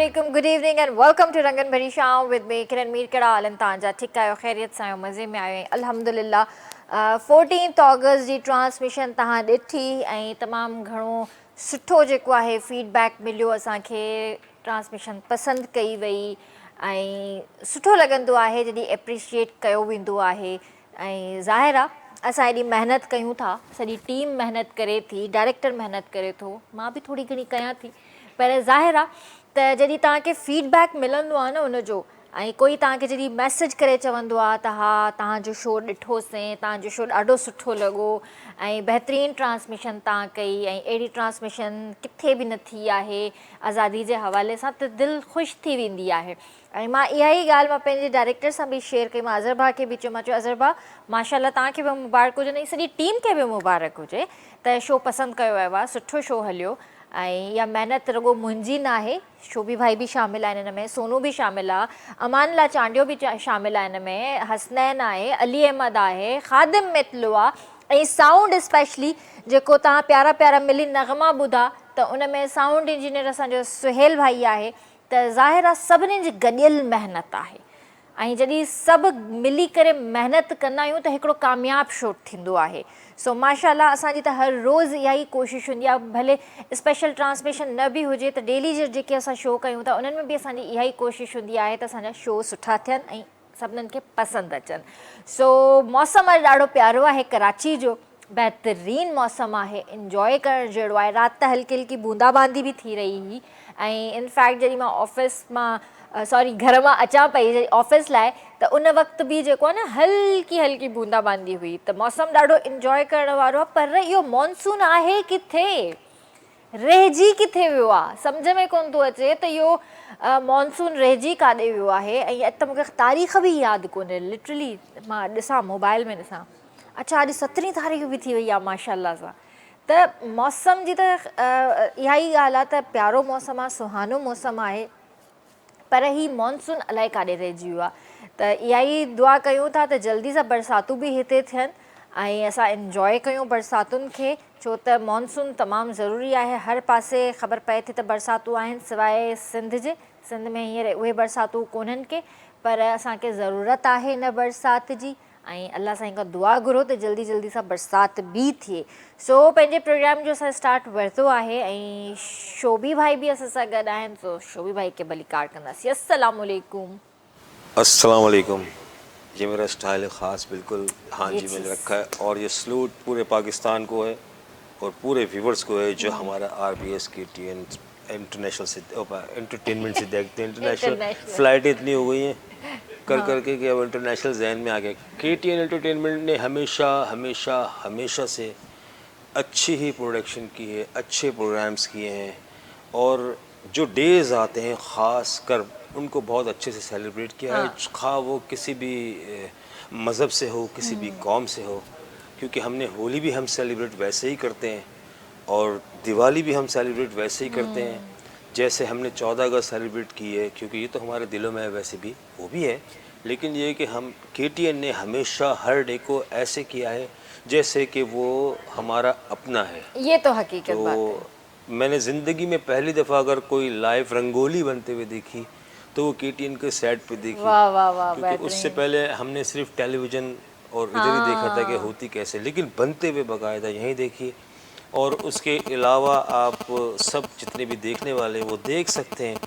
Assalamualaikum, good evening and welcome to Rangan Bhari Sham with me Kiran Mir Kada Alan Tanja. ठीक आयो खैरियत सां आयो मज़े में आयो अल्हम्दुलिल्लाह 14th अगस्त जी ट्रांसमिशन तहां ॾिठी ऐं तमामु घणो सुठो जेको आहे फीडबैक मिलियो असांखे ट्रांसमिशन पसंदि कई वई ऐं सुठो लॻंदो आहे जॾहिं एप्रिशिएट कयो वेंदो आहे ऐं ज़ाहिर आहे असां एॾी महिनत कयूं था सॼी टीम महिनत करे थी डायरेक्टर महिनत करे थो मां बि थोरी घणी कयां थी पर ज़ाहिर आहे त जॾहिं तव्हांखे फीडबैक मिलंदो आहे न उनजो ऐं कोई तव्हांखे जॾहिं मैसेज करे चवंदो आहे त हा तव्हांजो शो ॾिठोसीं तव्हांजो शो ॾाढो सुठो लॻो ऐं बहितरीनु ट्रांसमिशन तव्हां कई ऐं अहिड़ी ट्रांसमिशन किथे बि न थी आहे आज़ादी जे हवाले सां त दिलि ख़ुशि थी वेंदी आहे ऐं मां इहा ई ॻाल्हि मां पंहिंजे डायरेक्टर सां बि शेयर कई मां अज़हर भाउ खे बि चयो मां चयो अज़हर भाउ माशाल्लाह तव्हांखे बि मुबारक हुजे ऐं सॼी टीम खे बि मुबारक हुजे त शो पसंदि कयो वियो आहे सुठो शो हलियो ऐं इहा महिनत रुॻो मुंहिंजी न आहे शोभी भाई बि शामिलु आहिनि हिन में सोनू बि शामिलु आहे अमान ला चांडियो बि शामिलु आहे हिन में हसनैन आहे अली अहमद आहे ख़ादिम मितलो आहे ऐं साउंड स्पेशली जेको तव्हां प्यारा प्यारा मिली नग़मा ॿुधा त उन में साउंड इंजीनियर असांजो सुहेल भाई आहे त ज़ाहिर आहे सभिनी जी गॾियल महिनत आहे ऐं जॾहिं सभु मिली करे महिनत कंदा आहियूं त हिकिड़ो कामयाबु शो थींदो आहे सो माशाल्लाह असांजी त हर रोज़ु इहा ई कोशिशि हूंदी आहे भले स्पेशल ट्रांसमिशन न बि हुजे त डेली जे जेके असां शो कयूं था उन्हनि में बि असांजी इहा ई कोशिशि हूंदी आहे त असांजा शो सुठा थियनि ऐं सभिनीनि खे पसंदि अचनि सो मौसमु अॼु ॾाढो प्यारो आहे कराची जो बहितरीनु मौसमु आहे इंजॉय करणु जहिड़ो आहे राति त हल्की हल्की बूंदा बांदी बि थी रही हुई ऐं इनफैक्ट जॾहिं मां ऑफिस मां सॉरी घर मां अचां पई ऑफिस लाइ त उन वक़्तु बि जेको आहे न हल्की हल्की बूंदा बांदी हुई त मौसमु ॾाढो इंजॉय करण वारो आहे पर इहो मॉनसून आहे किथे रहिजी किथे वियो आहे सम्झ में कोन थो अचे त इहो मॉनसून रहिजी काॾे वियो आहे ऐं त मूंखे तारीख़ बि यादि कोन्हे लिटरली मां ॾिसां मोबाइल में ॾिसां अच्छा अॼु 17 तारीख़ बि थी वई आहे माशाल्लाह सां त मौसम जी त इहा ई ॻाल्हि आहे त प्यारो मौसमु आहे सुहानो मौसमु आहे पर ही मॉनसून अलाए काॾे रहिजी वियो आहे त इहा ई दुआ कयूं था त जल्दी सां बरसातूं बि हिते थियनि ऐं असां इंजॉय कयूं बरसातुनि खे छो त मॉनसून तमामु ज़रूरी आहे हर पासे ख़बर पए थी त बरसातूं आहिनि सवाइ सिंध में हींअर उहे बरसातूं कोन्हनि के पर असांखे ज़रूरत आहे हिन बरसाति जी ऐं अलाह साईं खां दुआ घुरो त जल्दी जल्दी सां बरसाति बि थिए सो पंहिंजे प्रोग्राम जो असां स्टार्ट वरितो आहे ऐं शोभी भाई बि असां सां गॾु आहिनि सो शोभी भाई खे भली कार्ड कंदासीं अस्सलाम वालेकुम ये मेरा स्टाइल है ख़ास बिल्कुल हाँ जी मैंने रखा है और ये सलूट पूरे पाकिस्तान को है और पूरे व्यूवर्स को है जो हमारा RBS KTN इंटरनेशनल से एंटरटेनमेंट से देखते हैं इंटरनेशनल फ़्लाइटें इतनी हो गई हैं कर करके कि अब इंटरनेशनल जहन में आ गया KTN एंटरटेनमेंट ने हमेशा हमेशा हमेशा से अच्छी ही प्रोडक्शन की है अच्छे प्रोग्राम्स किए हैं और जो डेज़ आते हैं ख़ास कर उनको बहुत अच्छे से सेलिब्रेट किया है खा वो किसी भी मज़हब से हो किसी भी कौम से हो क्योंकि हमने होली भी हम सेलिब्रेट वैसे ही करते हैं और दिवाली भी हम सेलिब्रेट वैसे ही करते हैं जैसे हमने 14 अगस्त सेलिब्रेट की है क्योंकि ये तो हमारे दिलों में है वैसे भी वो भी है लेकिन ये कि हम KTN ने हमेशा हर डे को ऐसे किया है जैसे कि वो हमारा अपना है ये तो हकीकत बात है मैंने ज़िंदगी में पहली दफ़ा अगर कोई लाइव रंगोली बनते हुए देखी तो वो KTN के सेट पे देखी वाह वाह वाह क्योंकि उससे पहले हमने सिर्फ टेलीविज़न और इधर ही देखा था कि होती कैसे लेकिन बनते हुए बाकायदा यहीं देखी और उसके अलावा आप सब जितने भी देखने वाले वो देख सकते हैं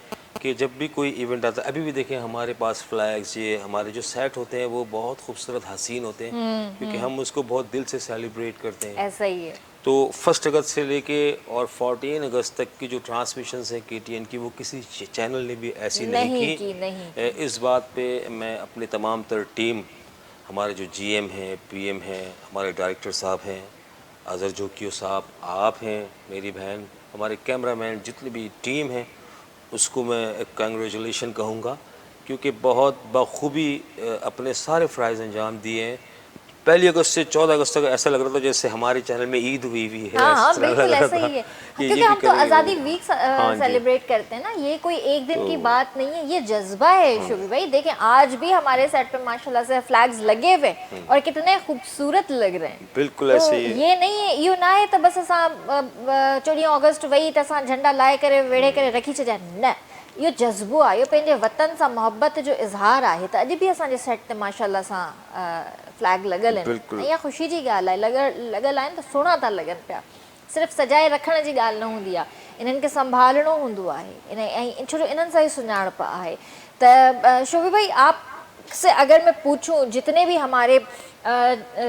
कि जब भी कोई इवेंट आता है अभी भी देखें हमारे पास फ्लैग्स ये हमारे जो सेट होते हैं वो बहुत खूबसूरत हसीन होते हैं क्योंकि हम उसको बहुत दिल से सेलिब्रेट करते हैं ऐसा ही है तो 1 अगस्त से लेके और 14 अगस्त तक की जो ट्रांसमिशंस हैं KTN की वो किसी चैनल ने भी ऐसी नहीं की। इस बात पे मैं अपने तमाम तर टीम हमारे जो GM हैं PM हैं हमारे डायरेक्टर साहब हैं अज़हर जोकियो साहब आप हैं मेरी बहन हमारे कैमरामैन जितनी भी टीम हैं उसको मैं कंग्रेचुलेशन कहूँगा क्योंकि बहुत बखूबी अपने सारे फ़राइज़ अंजाम दिए हैं 1 अगस्त से 14 अगस्त तक ऐसा लग रहा था जैसे हमारे चैनल में ईद हुई है हाँ बिल्कुल ऐसा ही है क्योंकि हम तो आज़ादी वीक सेलिब्रेट करते हैं ना ये कोई एक दिन की बात नहीं है ये जज्बा है शोभी भाई देखें आज भी हमारे सेट पे माशाल्लाह से फ्लैग्स लगे हुए और कितने खूबसूरत लग रहे हैं बिल्कुल ऐसे ही ये नहीं है इहो ना है तो बस असां 14 अगस्त वही तो असां झंडा लाए करे वेड़े करे रखी छॾिया न इहो जज़्बो आहे, इहो पंहिंजे वतन सां मोहबत जो इज़हार आहे। त अॼु बि असांजे सेट ते माशाल्लाह सां फ्लैग लॻल आहिनि बिल्कुलु। ऐं इहा ख़ुशी जी ॻाल्हि आहे, लॻल आहिनि त सुहिणा था लॻनि पिया। सिर्फ़ु सजाए रखण जी ॻाल्हि न हूंदी आहे, इन्हनि खे संभालणो हूंदो आहे ऐं छो जो इन्हनि सां ई सुञाणप आहे। त शोबी भाई, आप से अगर मैं पूछूं, जितने भी हमारे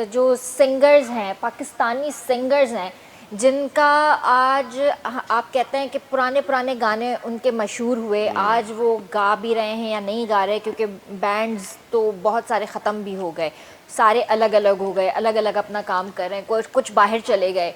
जो सिंगर्स हैं, पाकिस्तानी सिंगर्स हैं, जिनका आज आप कहते हैं कि पुराने पुराने गाने उनके मशहूर हुए, आज वो गा भी रहे हैं या नहीं गा रहे, क्योंकि बैंड्स तो बहुत सारे ख़त्म भी हो गए, सारे अलग अलग हो गए, अलग अलग अपना काम कर रहे हैं, कुछ बाहर चले गए।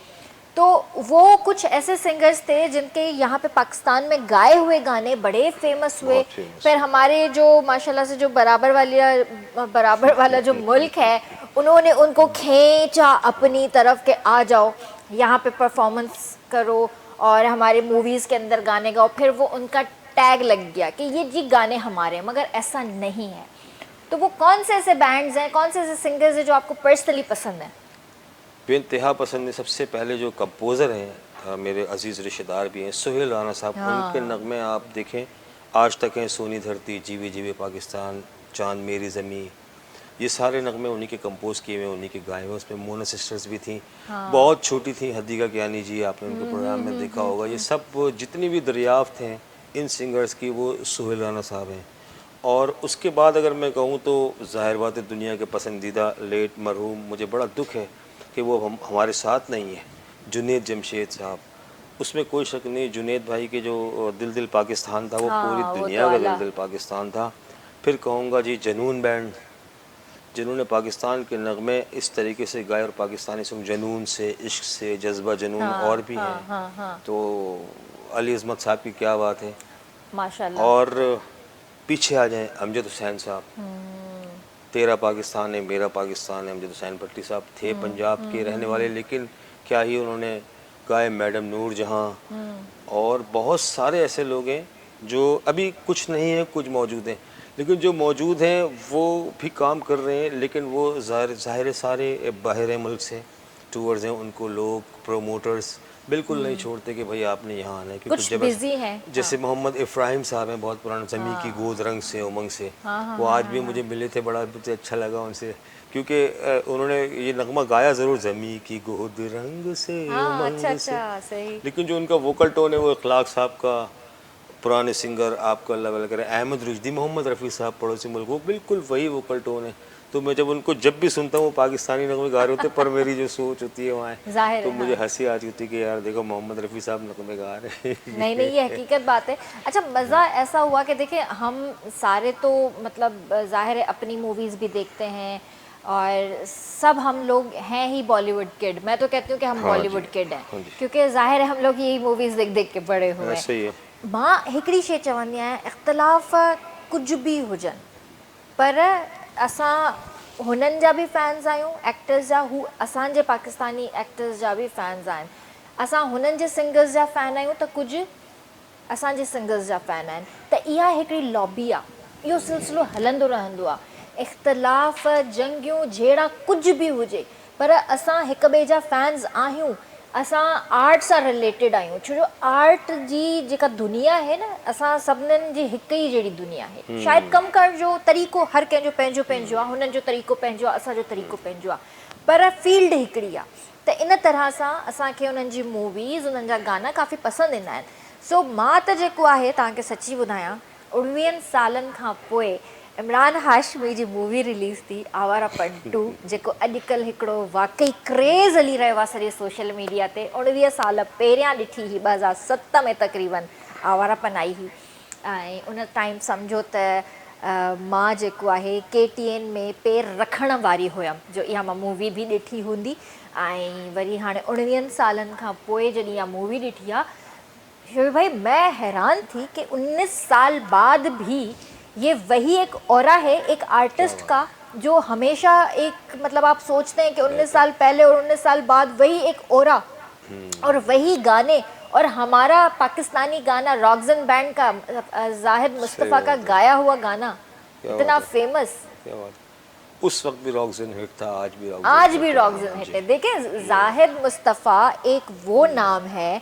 तो वो कुछ ऐसे सिंगर्स थे जिनके यहाँ पे पाकिस्तान में गाए हुए गाने बड़े फेमस हुए। फिर हमारे जो माशाल्लाह से जो बराबर वाला जो मुल्क है, उन्होंने उनको खींचा अपनी तरफ के आ जाओ, यहाँ पे परफॉर्मेंस करो और हमारे मूवीज़ के अंदर गाने गाओ। फिर वो उनका टैग लग गया कि ये जी गाने हमारे हैं, मगर ऐसा नहीं है। तो वो कौन से ऐसे बैंड्स हैं, कौन से ऐसे सिंगर्स हैं जो आपको पर्सनली पसंद है? बेइंतहा पसंद है। सबसे पहले जो कंपोज़र हैं, मेरे अजीज़ रिश्तेदार भी हैं, सुहेल राना साहब। उनके नगमे आप देखें, आज तक हैं, सोनी धरती, जीवे जीवे पाकिस्तान, चांद मेरी ज़मीं, ये सारे नगमे उन्हीं के कंपोज किए हुए, उन्हीं के गाए हुए। उसमें मोना सिस्टर्स भी थी, बहुत छोटी थी, हदीका कियानी जी, आपने उनको प्रोग्राम में देखा होगा। ये सब जितनी भी दरियाफ्त हैं इन सिंगर्स की, वो सुहेल राना साहब हैं। और उसके बाद अगर मैं कहूँ तो ज़ाहिर बात है, दुनिया के पसंदीदा लेट मरहूम, मुझे बड़ा दुख है कि वो हमारे साथ नहीं है, जुनैद जमशेद साहब। उसमें कोई शक नहीं, जुनैद भाई के जो दिल दिल पाकिस्तान था, वो पूरी दुनिया का दिल दिल पाकिस्तान था। फिर कहूँगा जी जनून बैंड, जिन्होंने पाकिस्तान के नगमे इस तरीके से गाए, और पाकिस्तानी सॉन्ग जनून से, इश्क से, जज्बा जनून और भी हैं। तो अली अज़मत साहब की क्या बात है माशाल्लाह। और पीछे आ जाएं अमजद हुसैन साहब, तेरा पाकिस्तान है मेरा पाकिस्तान है। अमजद हुसैन भट्टी साहब थे पंजाब के रहने वाले, लेकिन क्या ही उन्होंने गाए, मैडम नूर जहाँ, और बहुत सारे ऐसे लोग हैं जो अभी कुछ नहीं है, कुछ मौजूद हैं, लेकिन जो मौजूद हैं वो भी काम कर रहे हैं। लेकिन वो ज़ाहिर सारे बाहर मुल्क से टूर्स हैं, उनको लोग प्रोमोटर्स बिल्कुल नहीं छोड़ते कि भाई आपने यहाँ आना है, क्योंकि कुछ जब बिजी हैं। जैसे मोहम्मद इब्राहिम साहब हैं, बहुत पुराने, ज़मी की गोद रंग से उमंग से, वो आज भी मुझे मिले थे, बड़ा मुझे अच्छा लगा उनसे, क्योंकि उन्होंने ये नगमा गाया ज़रूर, ज़मी की गोद रंग से उमंग से, सही। लेकिन जो उनका वोकल टोन है वो इखलाक साहब का, पुराने सिंगर आपका अल्लाह वाला करे, अहमद रुश्दी, मोहम्मद रफ़ी साहब पड़ोसी मुल्क, वो बिल्कुल वही वोकल टोन है। तो मैं जब उनको जब भी सुनता हूँ, वो पाकिस्तानी नगमे गा रहे होते, पर मेरी जो सोच होती है वहाँ, तो मुझे हंसी आती होती कि यार देखो मोहम्मद रफ़ी साहब नगमे गा रहे हैं। नहीं नहीं, ये हकीकत बात है। अच्छा, मज़ा ऐसा हुआ कि देखिए, हम सारे तो मतलब ज़ाहिर है अपनी मूवीज़ भी देखते हैं, और सब हम लोग हैं ही बॉलीवुड किड। मैं तो कहती हूँ कि हम बॉलीवुड किड हैं, क्योंकि ज़ाहिर है हम लोग यही मूवीज़ देख देख के बड़े हुए हैं। सही है। मां हिकिड़ी शइ चवंदी आहियां, इख़्तिलाफ़ कुछ भी हुजनि, पर असां हुननि जा बि फैन्स आहियूं, एक्टर्स जा, हू असांजे पाकिस्तानी एक्टर्स जा बि फैन्स आहिनि। असां हुननि जे सिंगर्स जा फ़ैन आहियूं, त कुझु असांजे सिंगर्स जा फ़ैन आहिनि। त इहा हिकिड़ी लॉबी आहे, इहो सिलसिलो हलंदो रहंदो आहे। इख़्तिलाफ़, जंगियूं, जहिड़ा कुझु बि हुजे, पर असां हिक ॿिए जा फैन्स आहियूं। असां आर्ट सां रिलेटेड आहियूं, छो जो आर्ट जी जेका दुनिया आहे न, असां सभिनीनि जी हिक ई जहिड़ी दुनिया आहे। शायदि कमु करण जो तरीक़ो हर कंहिंजो पंहिंजो पंहिंजो आहे, हुननि जो तरीक़ो पंहिंजो आहे, असांजो तरीक़ो पंहिंजो आहे, पर फील्ड हिकिड़ी आहे। त इन तरह सां असांखे उन्हनि जी मूवीज़, उन्हनि जा गाना काफ़ी पसंदि ईंदा आहिनि। सो मां त जेको आहे तव्हांखे सची ॿुधायां, 19 सालनि खां पोइ इमरान हाशमी जी मूवी रिलीज़ थी, आवारापन 2, जेको अॼुकल्ह हिकिड़ो वाकई क्रेज़ हली रहियो आहे सॼे सोशल मीडिया ते। 19 साल पहिरियां ॾिठी हुई, 2007 में तक़रीबन आवारापन आई हुई, ऐं उन टाइम सम्झो त मां जेको आहे KTN में पेर रखण वारी हुयमि, जो इहा मां मूवी बि ॾिठी हूंदी। ऐं वरी हाणे 19 सालनि खां पोइ जॾहिं इहा मूवी ॾिठी आहे, शोबी भाई मैं हैरान थी कि 19 साल बाद भी ये वही एक ऑरा है एक आर्टिस्ट का, जो हमेशा एक, मतलब आप सोचते हैं कि 19 साल पहले और 19 साल बाद वही एक ऑरा और वही गाने, और हमारा पाकिस्तानी गाना रॉक्सन बैंड का जाहिद मुस्तफ़ा का गाया हुआ गाना इतना फेमस। उस वक्त भी रॉक्सन हिट था, आज भी रॉक्सन हिट है। देखिए, जाहिद मुस्तफ़ा एक वो नाम है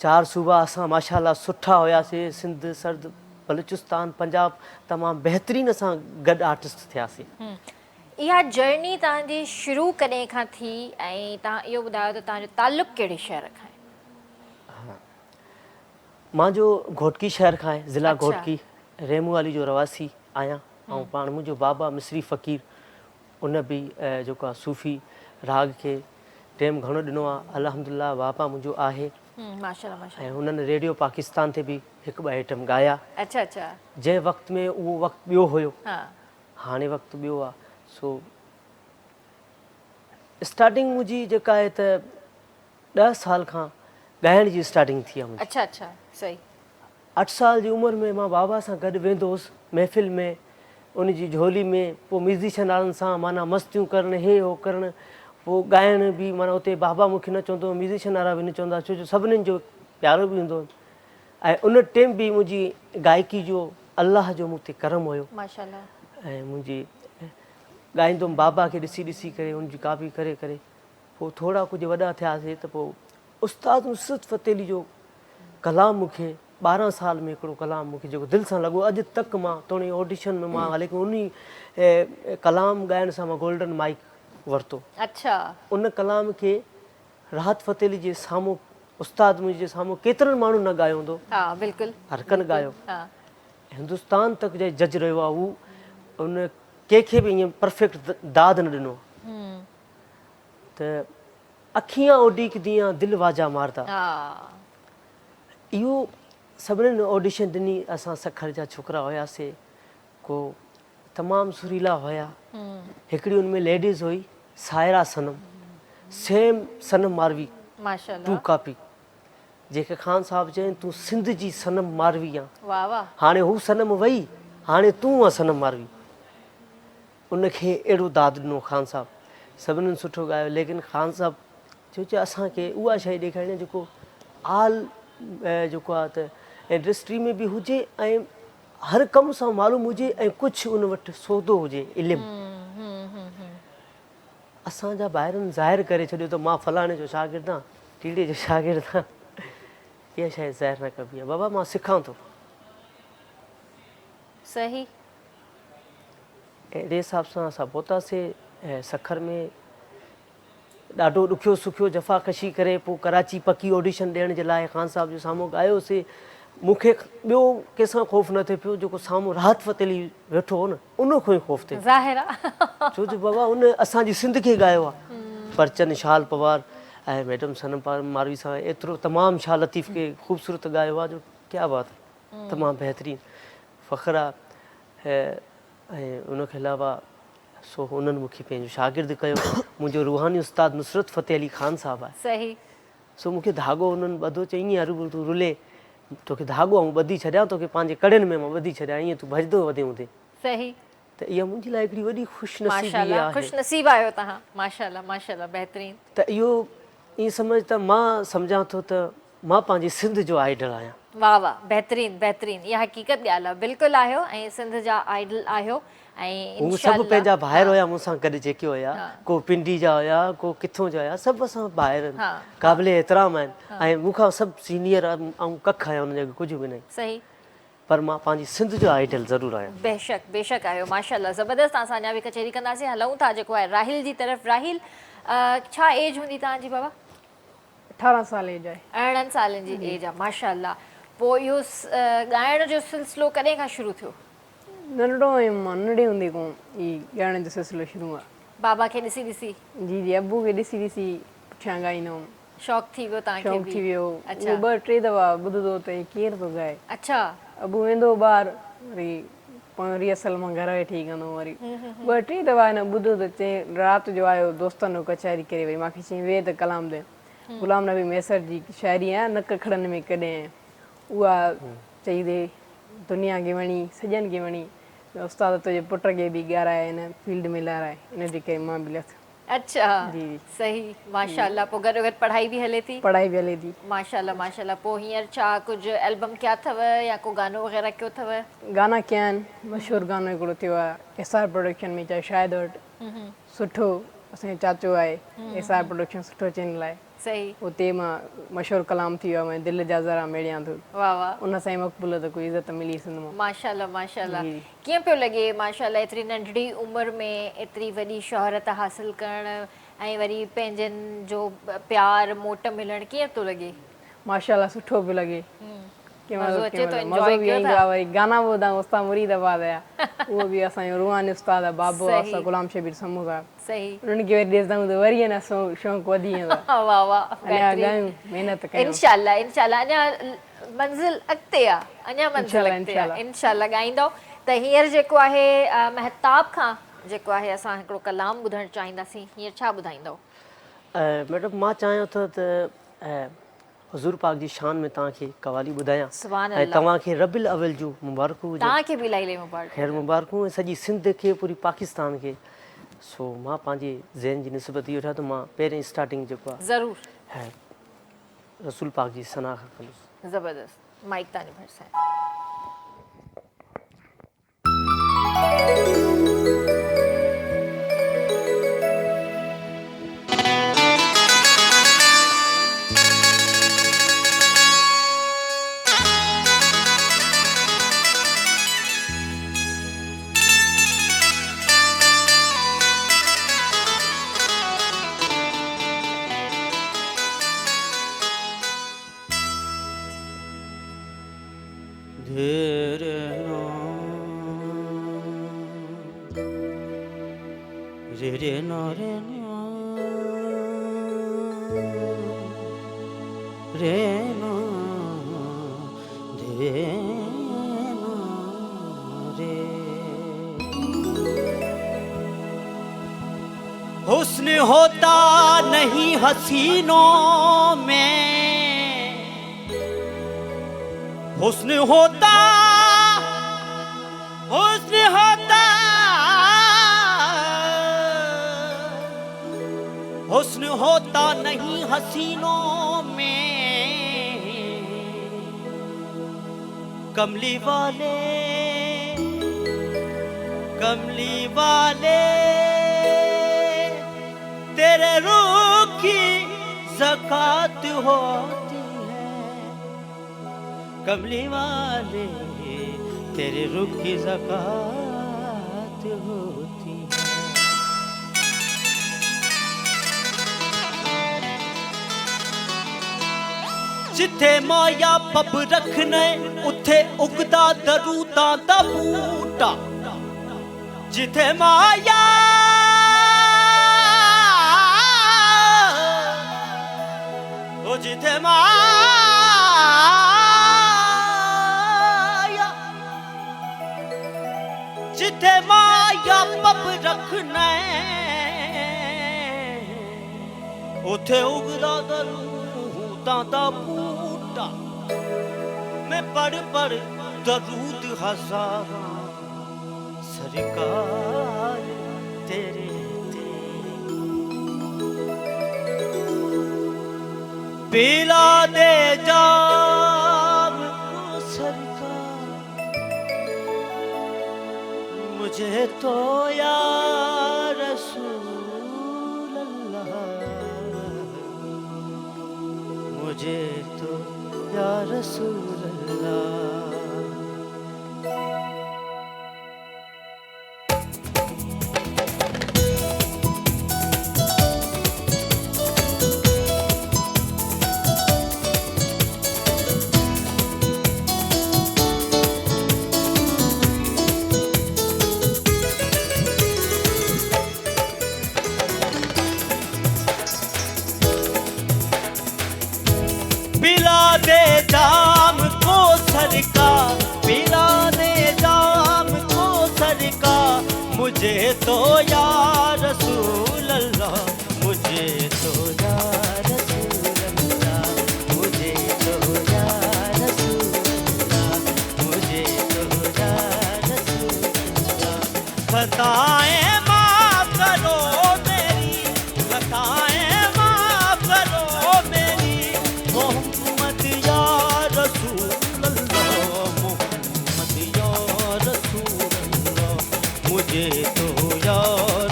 4 सूबा असां माशाल्लाह सुठा हुयासीं, सिंध सर्द बलूचिस्तान पंजाब तमामु बहितरीन असां गॾु आर्टिस्ट थियासीं। इहा जर्नी तव्हांजी शुरू कॾहिं खां थी ऐं तव्हां इहो ॿुधायो त तव्हांजो तालुक़ु कहिड़े शहर खां आहे? मुंहिंजो घोटकी शहर खां आहे, ज़िला अच्छा। घोटकी, रेमू वाली जो रवासी आहियां। ऐं पाण मुंहिंजो बाबा मिस्री फ़क़ीर, उन बि जेको आहे सूफ़ी राग खे टाइम घणो ॾिनो आहे। अल्हम्दुलिल्लाह बाबा मुंहिंजो आहे माशाल्लाह माशाल्लाह। ऐं हुननि रेडियो पाकिस्तान ते बि 1-2 आइटम ॻाया। अच्छा अच्छा। जंहिं वक़्त में उहो वक़्तु ॿियो हुयो, हा हाणे वक़्तु ॿियो आहे। सो स्टार्टिंग मुंहिंजी जेका आहे त 10 साल खां ॻाइण जी स्टार्टिंग थी आहे मुंहिंजी। अच्छा अच्छा सही। 8 साल जी उमिरि में मां बाबा सां गॾु वेंदो हुउसि महफ़िल में, उन जी झोली में पोइ म्यूज़िशियन वारनि सां माना मस्तियूं करणु, हे हो करणु, पोइ ॻाइण बि माना उते बाबा मूंखे न चवंदो, म्यूज़िशियन वारा बि न चवंदा, छो जो सभिनीनि जो प्यारो बि हूंदो। ऐं उन टाइम बि मुंहिंजी गायकी जो अलाह जो मूं ते करम हुयो माशाल्लाह। ऐं मुंहिंजी ॻाईंदुमि बाबा खे ॾिसी ॾिसी करे, उनजी कॉपी करे करे। पोइ थोरा कुझु वॾा थियासीं त पोइ उस्ताद नुसरत फ़तेह अली जो कलाम मूंखे 12 साल में हिकिड़ो कलाम मूंखे जेको दिलि सां लॻो, अॼु तक मां तोणी ऑडिशन में मां हालांकि उन कलाम ॻाइण सां मां गोल्डन माइक वरितो। अच्छा। उन कलाम खे राहत फ़तेह अली जे साम्हूं, उस्ताद मुंहिंजे साम्हूं केतिरनि माण्हुनि न ॻायो हूंदो, हा बिल्कुलु हर कनि ॻायो। हा हिंदुस्तान तक जे जज रहियो आहे उहो, उन कंहिंखे बि ईअं परफेक्ट दाद न ॾिनो त अखियां ओडीक दियां दिलि वाजा मारदा। हा इहो सभिनीनि ऑडिशन ॾिनी। असां सखर जा छोकिरा हुयासीं, को तमामु सुरीला हुया। हिकिड़ी उनमें लेडीज़ हुई सायरा सनम, सेम सनम मारवी माशाल्लाह। 2 कॉपी, जेके ख़ान साहब चवनि तूं सिंध जी सनम मारवी आहे। वाह वाह। हाणे हू सनम वई, हाणे तूं आहे सनम मारवी। उनखे अहिड़ो दाद ॾिनो ख़ान साहब, सभिनीनि सुठो ॻायो। लेकिन ख़ान साहब चयो असांखे उहा शइ ॾेखारिणी जेको आल जेको आहे त इंडस्ट्री में बि हुजे ऐं हर कम सां मालूम हुजे ऐं कुझु उन वटि सौदो हुजे, इल्मु। असांजा ॿाहिरनि ज़ाहिर करे छॾियो त मां फलाणे जो शागिर्दु आहियां, टीड़े जो शागिर्दु आहियां। इहा शइ ज़ाहिर न कबी आहे। बाबा मां सिखां थो। सही। अहिड़े हिसाब सां असां पहुतासीं ऐं सखर में ॾाढो ॾुखियो सुखियो जफ़ाकशी करे पोइ कराची पकी ऑडिशन ॾियण जे लाइ ख़ान साहब जे साम्हूं ॻायोसीं। मूंखे ॿियो कंहिंसां ख़ौफ़ न थिए पियो, जेको साम्हूं राहत फ़तेह अली वेठो हो न, उन खां ई ख़ौफ़ थिए। ज़ाहिर आहे। छो जो बाबा उन असांजी सिंध खे ॻायो आहे। परचन शाल पवार ऐं मैडम सनम मारवी सां एतिरो तमामु शाह लतीफ़ खे ख़ूबसूरत ॻायो आहे जो क्या बात है, तमामु बहितरीनु फ़ख़्रु आहे। ऐं उनखे अलावा सो उन्हनि मूंखे पंहिंजो शागिर्दु कयो। मुंहिंजो रूहानी उस्ताद नुसरत फ़तेह अली ख़ान साहब आहे। सही। सो मूंखे धाॻो उन्हनि ॿधो, चई ईअं अरूबरू तूं रुले, तोखे धाॻो ऐं ॿधी छॾियां, तोखे पंहिंजे कड़ियुनि में मां ॿधी छॾियां, ईअं तूं भॼंदो वधे हूंदे। सही। त इहा मुंहिंजे लाइ हिकिड़ी वॾी ख़ुशनसीबी माशाल्लाह आहे। ख़ुशि नसीब आहियो तव्हां। माशाल्लाह माशाल्लाह बहितरीनु। त इहो ईअं सम्झ त मां सम्झां थो त मां पंहिंजी सिंध जो आइडल आहियां। वाह वाह बहितरीनु बहितरीनु। इहा हक़ीक़त ॻाल्हि आहे, बिल्कुलु आहियो ऐं सिंध जा आइडल आहियो। ऐं हू सभु पंहिंजा भाइर हुया मूंसां गॾु जेके हुया, को पिंडी जा हुया, को किथों जा हुया, सभु असां भाइर आहिनि, क़ाबिल एतिराम आहिनि ऐं मूंखां सभु सीनियर ऐं कख आहियां हुन जो कुझु बि न। सही। पर मां पंहिंजी सिंध जो आइडल ज़रूरु आहियां। बेशक बेशक आहियो माशाल्लाह ज़बरदस्त। तव्हां सां अञा बि कचहरी कंदासीं, हलूं था जेको आहे राहिल जी तरफ़। राहिल छा एज हूंदी तव्हांजी बाबा? 18 साल एज आहे। 18 सालनि जी एज आहे माशाल्लाह। पोइ इहो ॻाइण जो सिलसिलो कॾहिं खां शुरू थियो? नंढड़ो ऐं मां नंढे हूंदे खां ई ॻाइण जो सिलसिलो शुरू आहे। बाबा खे ॾिसी ॾिसी? जी जी, अबू खे ॾिसी ॾिसी पुठियां ॻाईंदो हुउमि। शौक़ु थी वियो तव्हांखे? शौक़ु थी वियो। उहो 2-3 दफ़ा ॿुधंदो त केरु थो ॻाए। अच्छा। अबू वेंदो ॿाहिरि, वरी पाण रिहर्सल मां घर वेठी कंदो, वरी 2-3 दफ़ा हिन ॿुधो त चई राति जो आयो दोस्तनि जो कचहरी करे, वरी मूंखे चई वेह त कलाम दे। गुलाम नबी मैसर जी शाइरी आहे नक खड़नि में कॾहिं, उहा चई दे दुनिया खे वणी, सॼनि खे वणी, उस्ताद तुंहिंजे पुट खे बि ॻाराए हिन फील्ड में लाराए, इन जे करे मां बि लथि। अच्छा जी सही माशाल्लाह। पोइ गॾो गॾु पढ़ाई बि हले थी? पढ़ाई बि हले थी माशाल्लाह माशाल्लाह। पोइ हींअर छा कुझु एल्बम कया अथव या को गानो वग़ैरह कयो अथव? गाना कया आहिनि। मशहूरु गानो हिकिड़ो थियो आहे एसआर प्रोडक्शन में, चाहे शायदि वटि सुठो असांजो चाचो आहे एसआर प्रोडक्शन सुठो चैनल आहे, सही उते मां मशहूरु कलाम थी वियो आहे दिलि जा ज़रा मेड़ियां थो वाह वाह उन सां ई मक़बूल त कोई इज़त मिली सिंध मां माशाल्लाह माशाल्लाह कीअं पियो लॻे माशाल्लाह एतिरी नंढड़ी उमिरि में एतिरी वॾी शोहरत हासिल करणु ऐं वरी पंहिंजनि जो प्यार मोट मिलणु कीअं थो लॻे माशाल्लाह सुठो पियो लॻे मज़ो अचे थो मज़ो बि ईंदो आहे वरी गाना बि ॿुधां उस्ताद मुरीदाबाद जा उहो बि असांजो रूहानी उस्ताद आहे बाबो असां गुलाम शबीर समूह साहिब सही उन्हनि खे वरी ॾिसंदा त वरी अञा शौक़ु वधी वेंदो आहे वाह वाह अञा ॻायूं महिनत कयूं इंशाल्लाह इंशाल्लाह अञा मंज़िल अॻिते आहे अञा मंज़िल अॻिते आहे इंशाल्लाह ॻाईंदव त हींअर जेको आहे महताब खां जेको आहे असां हिकिड़ो कलाम ॿुधणु चाहींदासीं हींअर छा ॿुधाईंदव मैडम मां चाहियां थो त हुज़ूर पाक जी शान में तव्हांखे कवाली ॿुधायां सुभान ऐं तव्हांखे रबिल अवल जूं मुबारकूं हुजनि तव्हांखे बि इलाही मुबारक ख़ैर मुबारकूं ऐं सॼी सिंध खे पूरी पाकिस्तान खे सो मां पंहिंजे ज़हन जी निस्बत इहो ठाहियो त मां पहिरें स्टार्टिंग जेको आहे ज़रूर है रसूल पाक जी सना कंदुसि ज़बरदस्त माइक तव्हांजो भरिसां हुस्न होता नहीं हसीनों में हुस्न होता हुस्न होता नहीं हसीनों में कमली वाले तेरे रूह की ज़कात होती है कमली वाले तेरे रूह की ज़कात होती है जिथे माया पब रखने उथे उगदा दरूदा दा बूटा जिथे माया जिथे माया पब रखने उथे उगदा दरूदा दा बूटा मैं पढ़ दरूद हज़ारा सरकार तेरे पिला दे जाम को सरकार मुझे तो या रसूल अल्लाह मुझे तो या रसूल अल्लाह पिला दे जाम को सरकार पिला दे जाम को सरकार मुझे तो या रसूल अल्लाह मुझे तो या रसूल अल्लाह मुझे तो या रसूल अल्लाह मुझे तो या रसूल अल्लाह खताएं माफ करो मेरी खताएं माफ करो मेरी मोहम्मद या रसूल अल्लाह मोहम्मद या रसूल अल्लाह मुझे तो या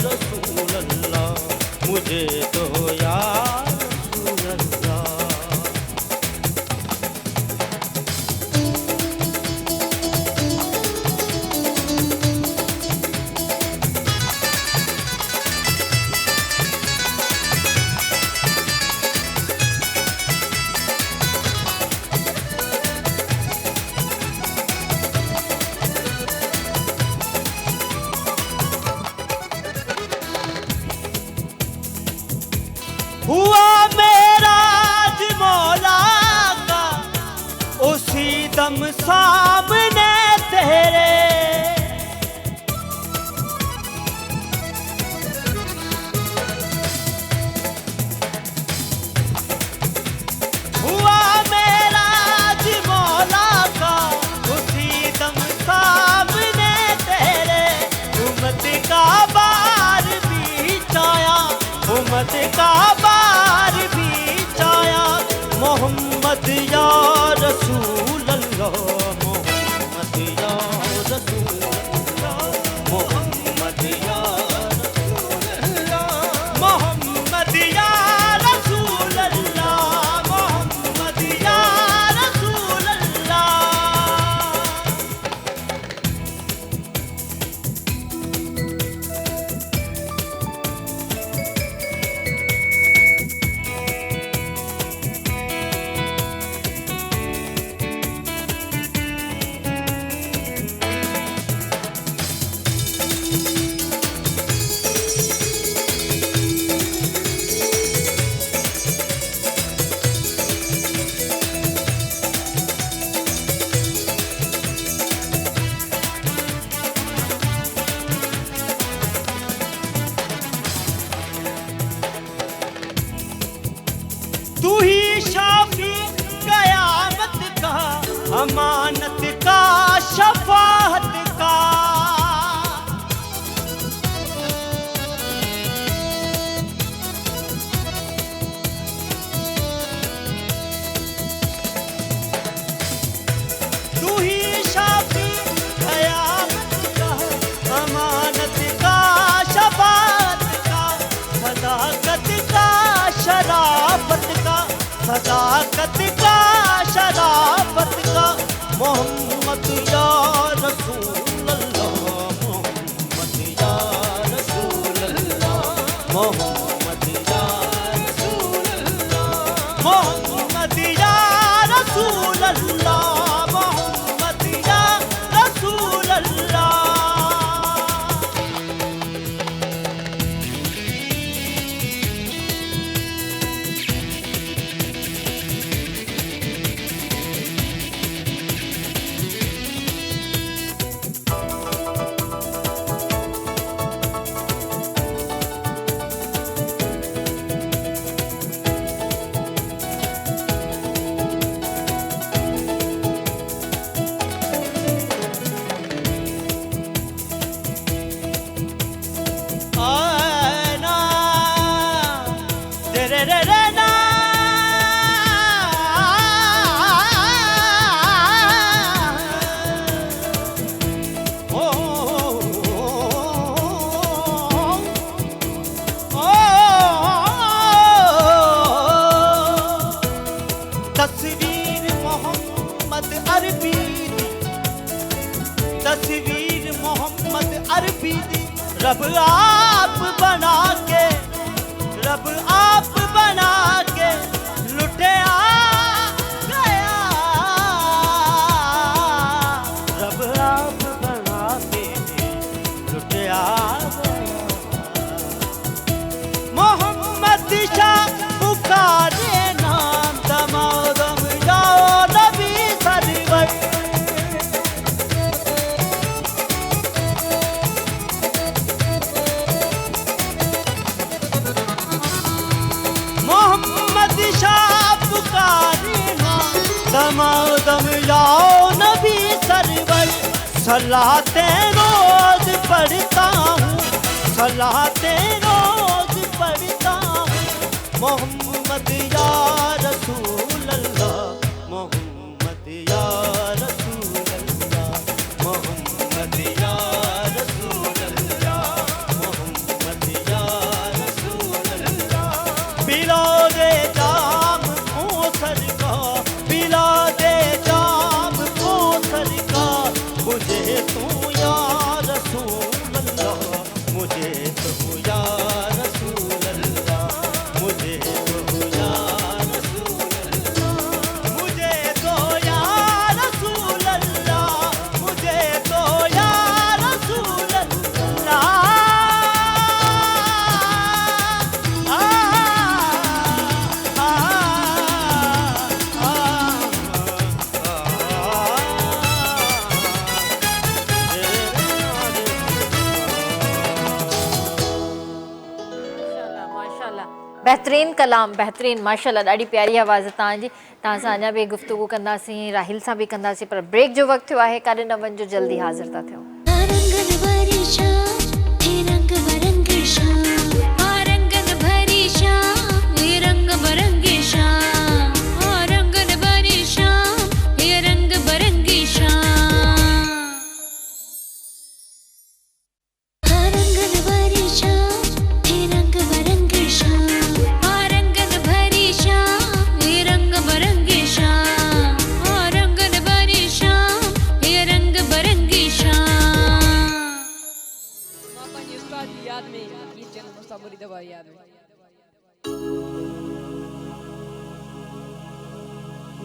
रसूल अल्लाह मुझे तो या रसूल हुआ मेराज मौला का उसी दम सामने तेरे। हुआ मेराज मौला का उसी दम सामने तेरे। उम्मत का बार भी चाया, उम्मत का बार भी चाया। मोहम्मद या रसूल अल्लाह, मोहम्मद या रसूल अल्लाह, मोहम्मद या रसूल अल्लाह, मोहम्मद या रसूल अल्लाह, मोहम्मद या रसूल अल्लाह। तू ही शाफी कयामत का, अमानत का, शफाअत का। तू ही शाफी कयामत का, अमानत का, शफाअत का, सदाकत का, शराफत का, सदाकत का, शराफत का। मोहम्मद या रसूल अल्लाह, मोहम्मद या रसूल अल्लाह, मोहम्मद या रसूल अल्लाह, मोहम्मद या रसूल अल्लाह, मोहम्मद या रसूल अल्लाह। आना रे रे रे ना, ओ तस्वीर मोहम्मद अरबी दी, तस्वीर मोहम्मद अरबी दी। रब आप बना के, रब आप बना के लुटिया गया। रब आप बना के लुटिया गया। मोहम्मद शाह पुकारे नाम, दमादम जाओ नबी सरवर। मोहम्मद शाह पुकारे नाम, दमादम जाओ नबी सरवर। सलाते रोज पढ़ता हूँ, सलाते रोज पढ़ता हूँ। मोहम्मद या रसूल अल्लाह, मोहम्मद या रसूल अल्लाह, मोहम्मद या रसूल अल्लाह, मोहम्मद या रसूल अल्लाह। बिलादे जाम को सरकार, बिलादे जाम को सरकार। मुझे तू या रसूल अल्लाह, मुझे तू या रसूल अल्लाह, मुझे तू या रसूल अल्लाह, मुझे तो या रसूल अल्लाह, मुझे तो या रसूल अल्लाह। बहितरीन कलाम, बहितरीन, माशाल्लाह, ॾाढी प्यारी आवाज़ तव्हांजी। तव्हां सां अञा बि गुफ्तगू कंदासीं, राहिल सां बि कंदासीं, पर ब्रेक जो वक़्तु थियो आहे, काॾे न वञिजो, जल्दी हाज़िर था थियूं।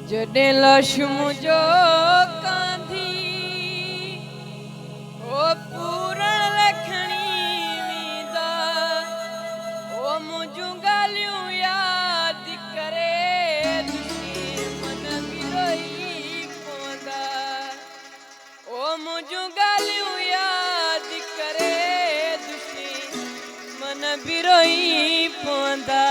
जॾहिं लाश मुंहिंजो कांधी ओ पूरण लखणी वेंदा, ओ मुंहिंजूं ॻाल्हियूं यादि करे दुश्मन बि रोई पवंदा, ओ मुंहिंजूं ॻाल्हियूं यादि करे दुश्मन बि रोई पवंदा।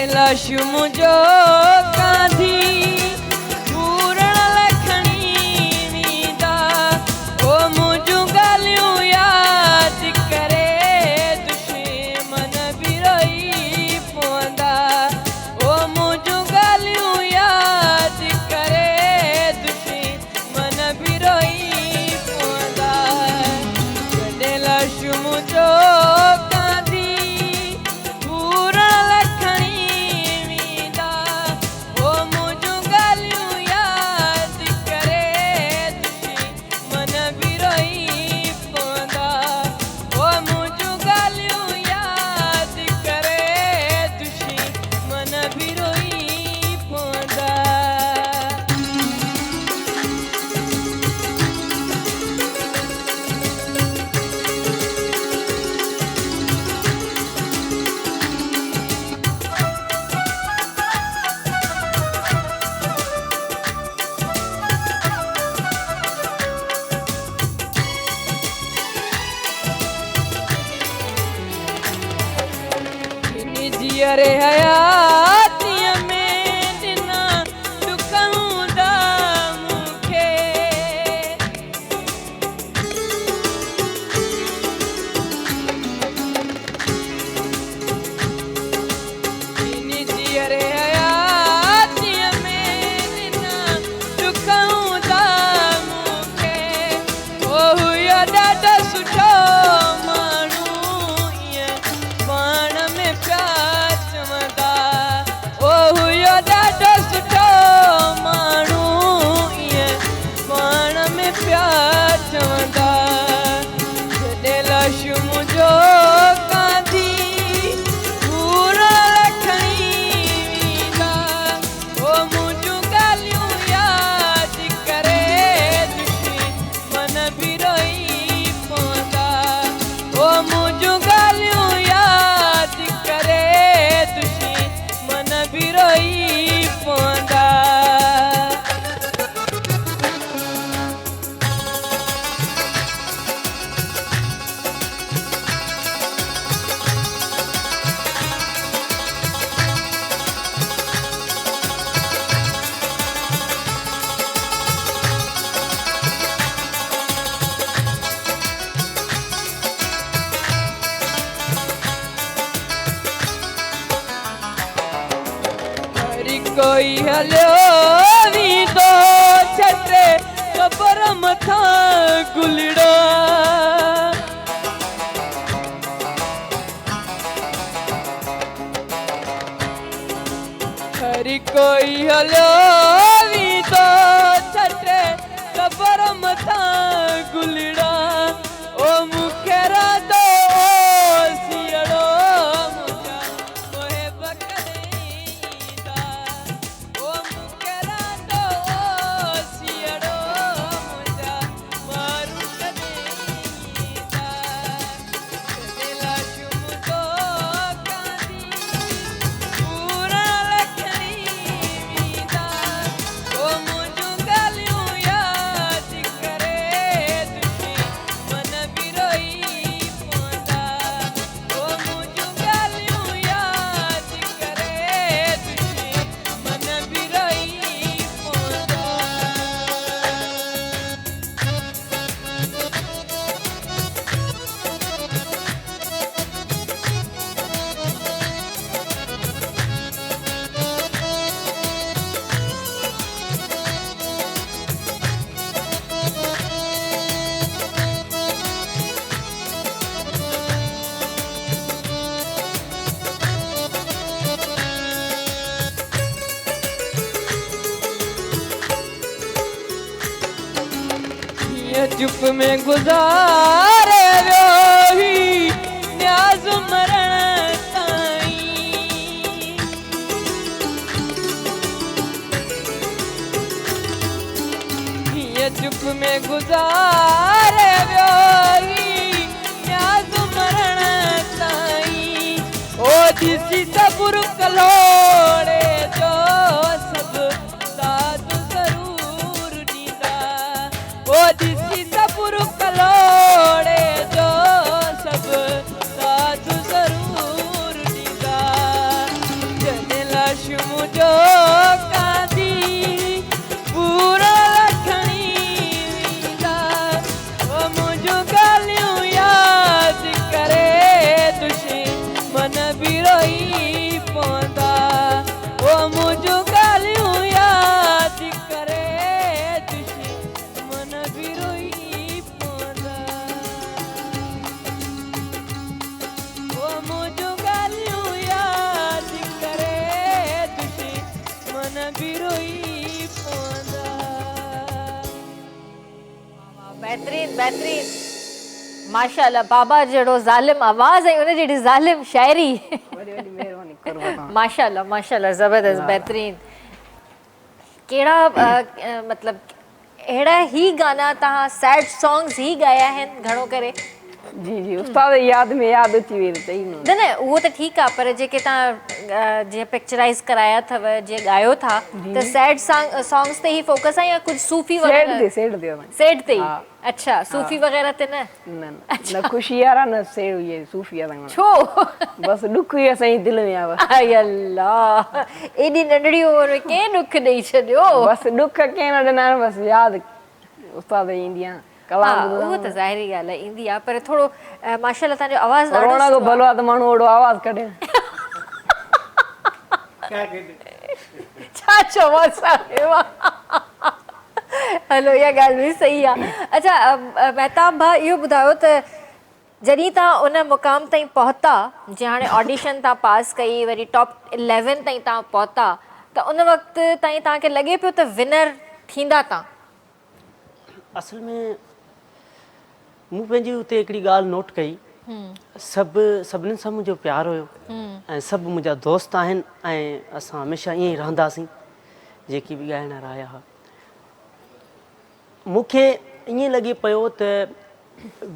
लाश मुंहिंजो कांधी पूरण लखणी वेंदा, ओ मुंहिंजूं ॻाल्हियूं यादि करे दुश्मन बि रोई पवंदा, ओ मुंहिंजूं ॻाल्हियूं यादि करे दुश्मन बि रोई पवंदा। जॾहिं लाश मुंहिंजो अरे हयातीअ में ॾिना दुख हूंदा मूंखे, अरे हयातीअ में ॾिना दुख हूंदा मूंखे, ओ हुयो ॾाढो सुठो माण्हू ईअं पाण में प्यार चवंदा, ओ हुयो ॾाढो सुठो माण्हू ईअं पाण में प्यार चवंदा। जॾहिं लाश मुंहिंजो कांधी पूरण लखणी वेंदा, ओ मुंहिंजूं ॻाल्हियूं यादि करे दुश्मन बि रोई पवंदा, ओ मुंहिंजूं ॻाल्हियूं यादि करे दुश्मन बि रोई पवंदा। कोई हलियो वींदो छटे क़बर मथां गुलड़ा, हर कोई हलियो वींदो छटे क़बर मथां गुलड़ा, ओ मूंखे रांदो सियड़ो मुंहिंजा मोहे बकरे ईंदा, ओ मूंखे रांदो हीअं चुप में गुज़ारे वियो ही न्याज़ मरण ताईं हीअं चुप में गुज़ारे वियो ही न्याज़ मरण ताईं ओ ॾिसी सबुर कलोड़े जो सभु साथ ज़रूर ॾींदा ओ ॾिसी सबुर कलोड़े जो सभु साथ ज़रूर ॾींदा जॾहिं लाश मुंहिंजो कांदी पूरो खणी वेंदा ओ मुंहिंजूं ॻाल्हियूं यादि करे दुश्मन बि रोई पवंदा ओ मुंहिंजूं ॻाल्हियूं यादि करे दुश्मन बि रोई पवंदा ओ मुंहिंजूं ॻाल्हियूं यादि करे दुश्मन बि रोई पवंदा बहितरीन बहितरीन माशाल्लाह बाबा जहिड़ो ज़ालिम आवाज़ ऐं उन जहिड़ी ज़ालिम शाइरी वॾी वॾी महिरबानी करो तव्हां माशाल्लाह माशाल्लाह ज़बरदस्त बहितरीन कहिड़ा मतलब अहिड़ा ई गाना तव्हां सैड सॉन्ग्स ई ॻाया आहिनि घणो करे जी जी उस्ताद जी यादि में यादि अची वई त ई न न उहो त ठीकु आहे पर जेके तव्हां जीअं पिक्चराइज़ कराया अथव जीअं ॻायो था त सैड सॉन्ग्स ते ई फोकस आहे या कुझु सूफ़ी वग़ैरह सेड ते सेड ते ई अच्छा सूफ़ी वग़ैरह ते न न न ख़ुशी वारा न सेड ये सूफ़ी वारा छो बसि ॾुख ई असांजी दिलि में आहे आई अल्लाह एॾी नंढड़ी उमिरि में कंहिं ॾुख ॾेई छॾियो बसि ॾुख कंहिं न ॾिना आहिनि बसि यादि उस्ताद जी ईंदी आहे हा उहो त ज़ाहिरी ॻाल्हि आहे ईंदी आहे पर थोरो माशाल्लाह तव्हांजो आवाज़ ॾाढो रोना को भलो आहे त माण्हू ओड़ो आवाज़ु कढे छा चवां साहिब हलो इहा ॻाल्हि बि सही आहे अच्छा महताब भाउ इहो ॿुधायो त जॾहिं तव्हां उन मुक़ाम ताईं पहुता जीअं हाणे ऑडिशन तव्हां पास कई वरी टॉप 11 ताईं तव्हां पहुता त उन वक़्तु ताईं तव्हांखे लॻे पियो त विनर थींदा तव्हां असल में मूं पंहिंजी उते हिकिड़ी ॻाल्हि नोट कई सभिनीनि सां मुंहिंजो प्यारु हुयो ऐं सभु मुंहिंजा दोस्त आहिनि ऐं असां हमेशह ईअं ई रहंदासीं जेकी बि ॻाइण आया हुआ मूंखे ईअं लॻे पियो त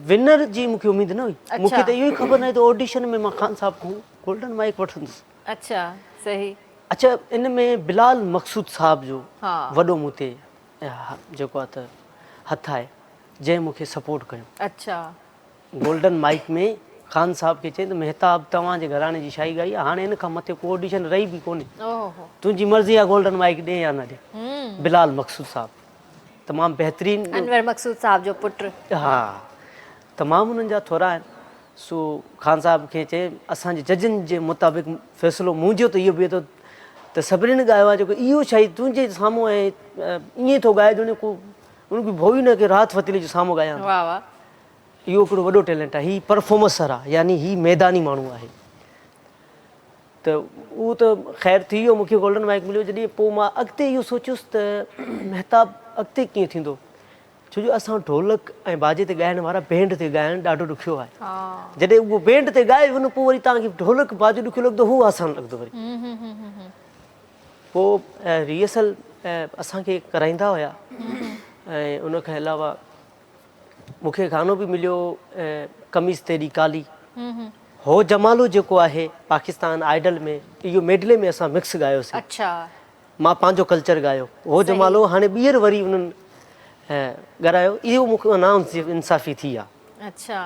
विनर जी मूंखे उमेदु न हुई मूंखे त इहो ई ख़बर न आहे त ऑडिशन में मां ख़ान साहब खां गोल्डन माइक वठंदुसि अच्छा सही अच्छा इन में बिलाल मक़सूद साहब जो हा वॾो मूं ते जेको आहे त हथु आहे जंहिं मूंखे सपोर्ट कयो अच्छा गोल्डन माइक में ख़ान साहब खे चई त महताब तव्हांजे घराणे जी शाही ॻाई आहे हाणे हिन खां मथे को ऑडिशन रही बि कोन्हे ओहो तुंहिंजी मर्ज़ी आहे गोल्डन माइक ॾे या न ॾे बिलाल मक़सूद साहब तमामु बहितरीनु अनवर मक़सूद साहब जो पुटु हा तमामु उन्हनि जा थोरा आहिनि सो ख़ान साहब खे चए असांजे जजनि जे मुताबिक़ फ़ैसिलो मुंहिंजो त इहो बीहे थो त सभिनीनि ॻायो आहे जेको इहो शइ तुंहिंजे साम्हूं ऐं ईअं थो ॻाए जो को उनखे भो ई न की राहत फ़तेह जे साम्हूं ॻायां वाह वाह इहो हिकिड़ो वॾो टैलेंट आहे हीउ परफॉर्मंसर आहे यानी हीउ मैदानी माण्हू आहे त उहो त ख़ैरु थी वियो मूंखे गोल्डन माइक मिलियो जॾहिं पोइ मां अॻिते इहो सोचियुसि त महताब अॻिते कीअं थींदो छो जो असां ढोलक ऐं बाजे ते ॻाइण वारा बैंड ते ॻाइणु ॾाढो ॾुखियो आहे जॾहिं उहो बैंड ते ॻाए वञो पोइ वरी तव्हांखे ढोलक बाजो ॾुखियो लॻंदो हू आसान लॻंदो वरी पोइ रिहर्सल असांखे कराईंदा हुया ऐं उन खां अलावा मूंखे गानो बि मिलियो कमीज़ तेरी काली हो जमालो जेको आहे पाकिस्तान आइडल में इहो मेडले में असां मिक्स ॻायोसीं अच्छा मां पंहिंजो कल्चर ॻायो हो जमालो हाणे ॿीहर वरी उन्हनि ॻारायो इहो मूंखे नाइंसाफ़ी थी आहे अच्छा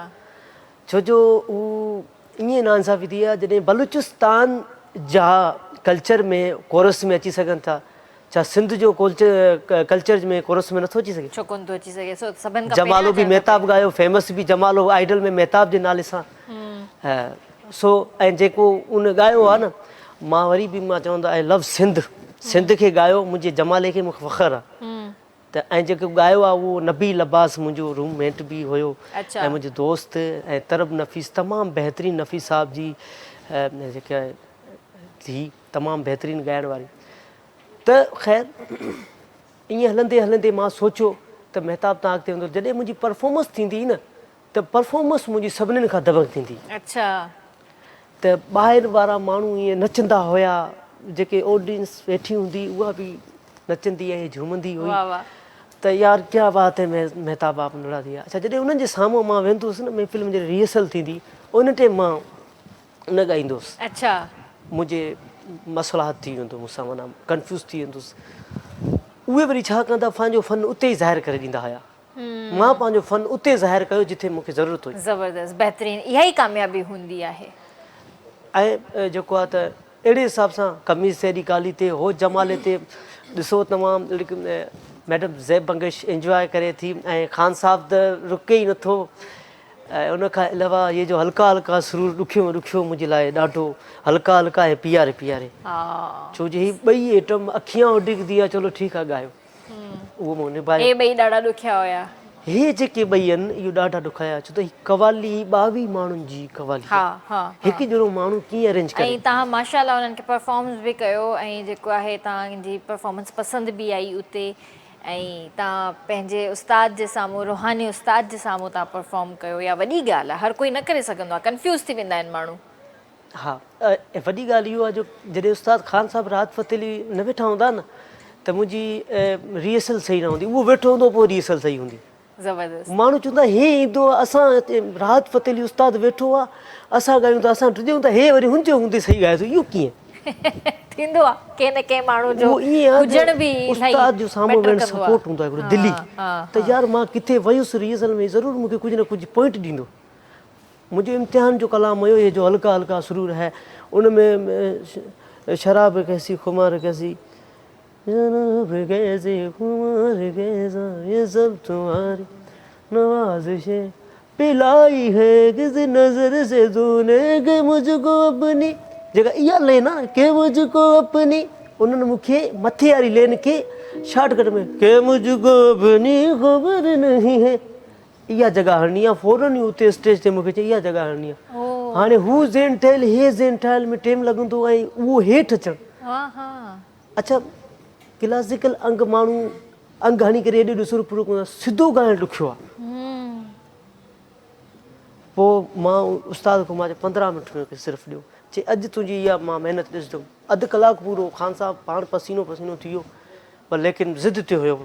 छो जो उहो ईअं नाइंसाफ़ी थी आहे जॾहिं बलूचिस्तान जा कल्चर में कोरस में अची सघनि था छा सिंध जो कल्चर में कोरस में नथो अची सघे छो कोन थो अची सघे सो सभिनि खां जमालो बि महताब ॻायो फेमस बि जमालो आइडल में महताब जे नाले सां सो ऐं जेको उन ॻायो आहे न मां वरी बि मां चवंदो आई लव सिंध सिंध खे ॻायो मुंहिंजे जमाले खे मूंखे फ़ख़्रु आहे त ऐं जेको ॻायो आहे उहो नबी लबास मुंहिंजो रूममेट बि हुयो ऐं मुंहिंजो दोस्त ऐं तरब नफ़ीस तमामु बहितरीनु नफ़ीस साहब जी जेका थी तमामु बहितरीनु ॻाइण वारी त ख़ैरु ईअं हलंदे हलंदे मां सोचियो त त महताब तां अॻिते वेंदो। जॾहिं मुंहिंजी परफॉर्मेंस थींदी न त परफॉर्मेंस मुंहिंजी सभिनीनि खां दबंग थींदी। अच्छा त ॿाहिरि वारा माण्हू ईअं नचंदा हुया, जेके ऑडियंस वेठी हूंदी उहा बि नचंदी ऐं झूमंदी हुई। वाह वाह त यार क्या बात है महताब आप नड़ा दिया। अच्छा जॾहिं उन्हनि जे साम्हूं मां वेंदो हुउसि न, महफ़िल में जॾहिं रिहर्सल थींदी उन टाइम मां न ॻाईंदो हुउसि। अच्छा मुंहिंजे मसलाहत थी वेंदो मूंसां, माना कंफ्यूज़ थी वेंदुसि। उहे वरी छा कंदा, पंहिंजो फ़न उते ई ज़ाहिर करे ॾींदा हुया। मां पंहिंजो फ़न उते ज़ाहिर कयो जिथे मूंखे ज़रूरत हुई। ज़बरदस्त, बहितरीनु, इहा ई कामयाबी हूंदी आहे। ऐं जेको आहे त अहिड़े हिसाब सां कमीज़ तेरी काली ते हो जमाले ते ॾिसो तमामु मैडम ज़ैब बंगश इंजॉय करे थी, ऐं ख़ान साहब त रुके ई नथो। ऐं उन खां अलावा इहे जो हल्का हल्का सुरूर ॾुखियो ॾुखियो मुंहिंजे लाइ ॾाढो हल्का हल्का ऐं पियारे पियारे, छो जो हीअ ॿई आइटम अखियां उॾिकदी आहे। चलो ठीकु आहे ॻायो, उहो मूं निभायो। हे ॿई ॾाढा ॾुखिया हुया। हे जेके ॿई आहिनि इहो ॾाढा ॾुखिया, छो त हीअ कवाली 22 माण्हुनि जी कवाली, हिकु ॼणो माण्हू कीअं अरेंज करे। ऐं तव्हां माशाअल्लाह उन्हनि खे परफॉर्मेंस बि कयो, ऐं जेको आहे तव्हांजी परफॉर्मेंस पसंदि बि आई उते, ऐं तव्हां पंहिंजे उस्ताद जे साम्हूं, रूहानी उस्ताद जे साम्हूं तव्हां परफॉर्म कयो। या वॾी ॻाल्हि आहे, हर कोई न करे सघंदो आहे, कंफ्यूज़ थी वेंदा आहिनि माण्हू। हा, वॾी ॻाल्हि इहो आहे जो जॾहिं उस्ताद ख़ान साहब राहत फ़तेह अली न वेठा हूंदा न त मुंहिंजी रिहर्सल सही न हूंदी, उहो वेठो हूंदो पोइ रिहर्सल सही हूंदी। ज़बरदस्त, माण्हू चवंदा हे ईंदो आहे, असां राहत फ़तेह अली उस्ताद वेठो आहे, असां ॻायूं था, असां टिजूं था, हे वरी हुनजे हूंदे सही ॻाए थो, इहो कीअं थींदो आहे कंहिं न कंहिं माण्हू जो उहो ईअं हुजण बि उस्ताद जो साम्हूं वेहण सपोर्ट हूंदो आहे हिकिड़ो दिली, त यार मां किथे वयुसि रिहर्सल में ज़रूरु मूंखे कुझु न कुझु पॉइंट ॾींदो। मुंहिंजो इम्तिहान जो कलाम हुयो ये जो हल्का हल्का सुरूर है, उनमें शराब कैसी खुमार कैसी शराब कैसी खुमार कैसा ये सब तुम्हारी नवाज़िशें पिलाई है किसी नज़र से तूने कि मुझको अपनी, जेका इहा लेन आहे के मुझको अपनी, उन्हनि मूंखे मथे वारी लेन खे शॉर्टकट में के मुझको अपनी ख़बर नहीं है इहा जॻह हणणी आहे। फौरन ई उते स्टेज ते मूंखे चई इहा जॻह हणणी आहे। हाणे हू ज़ेन ठहियल हे ज़ेन ठहियल में टाइम लॻंदो ऐं उहो हेठि अचणु। अच्छा क्लासिकल अंग माण्हू अंग हणी करे एॾो सुर पूरो कंदो आहे, सिधो ॻाइणु ॾुखियो आहे। पोइ मां उस्ताद खां मां 15 मिंट में सिर्फ़ु ॾियो, चई अॼु तुंहिंजी इहा मां महिनत ॾिसंदुमि। अधु कलाकु पूरो ख़ान साहब पाण पसीनो पसीनो थी वियो, पर लेकिन ज़िद ते हुयो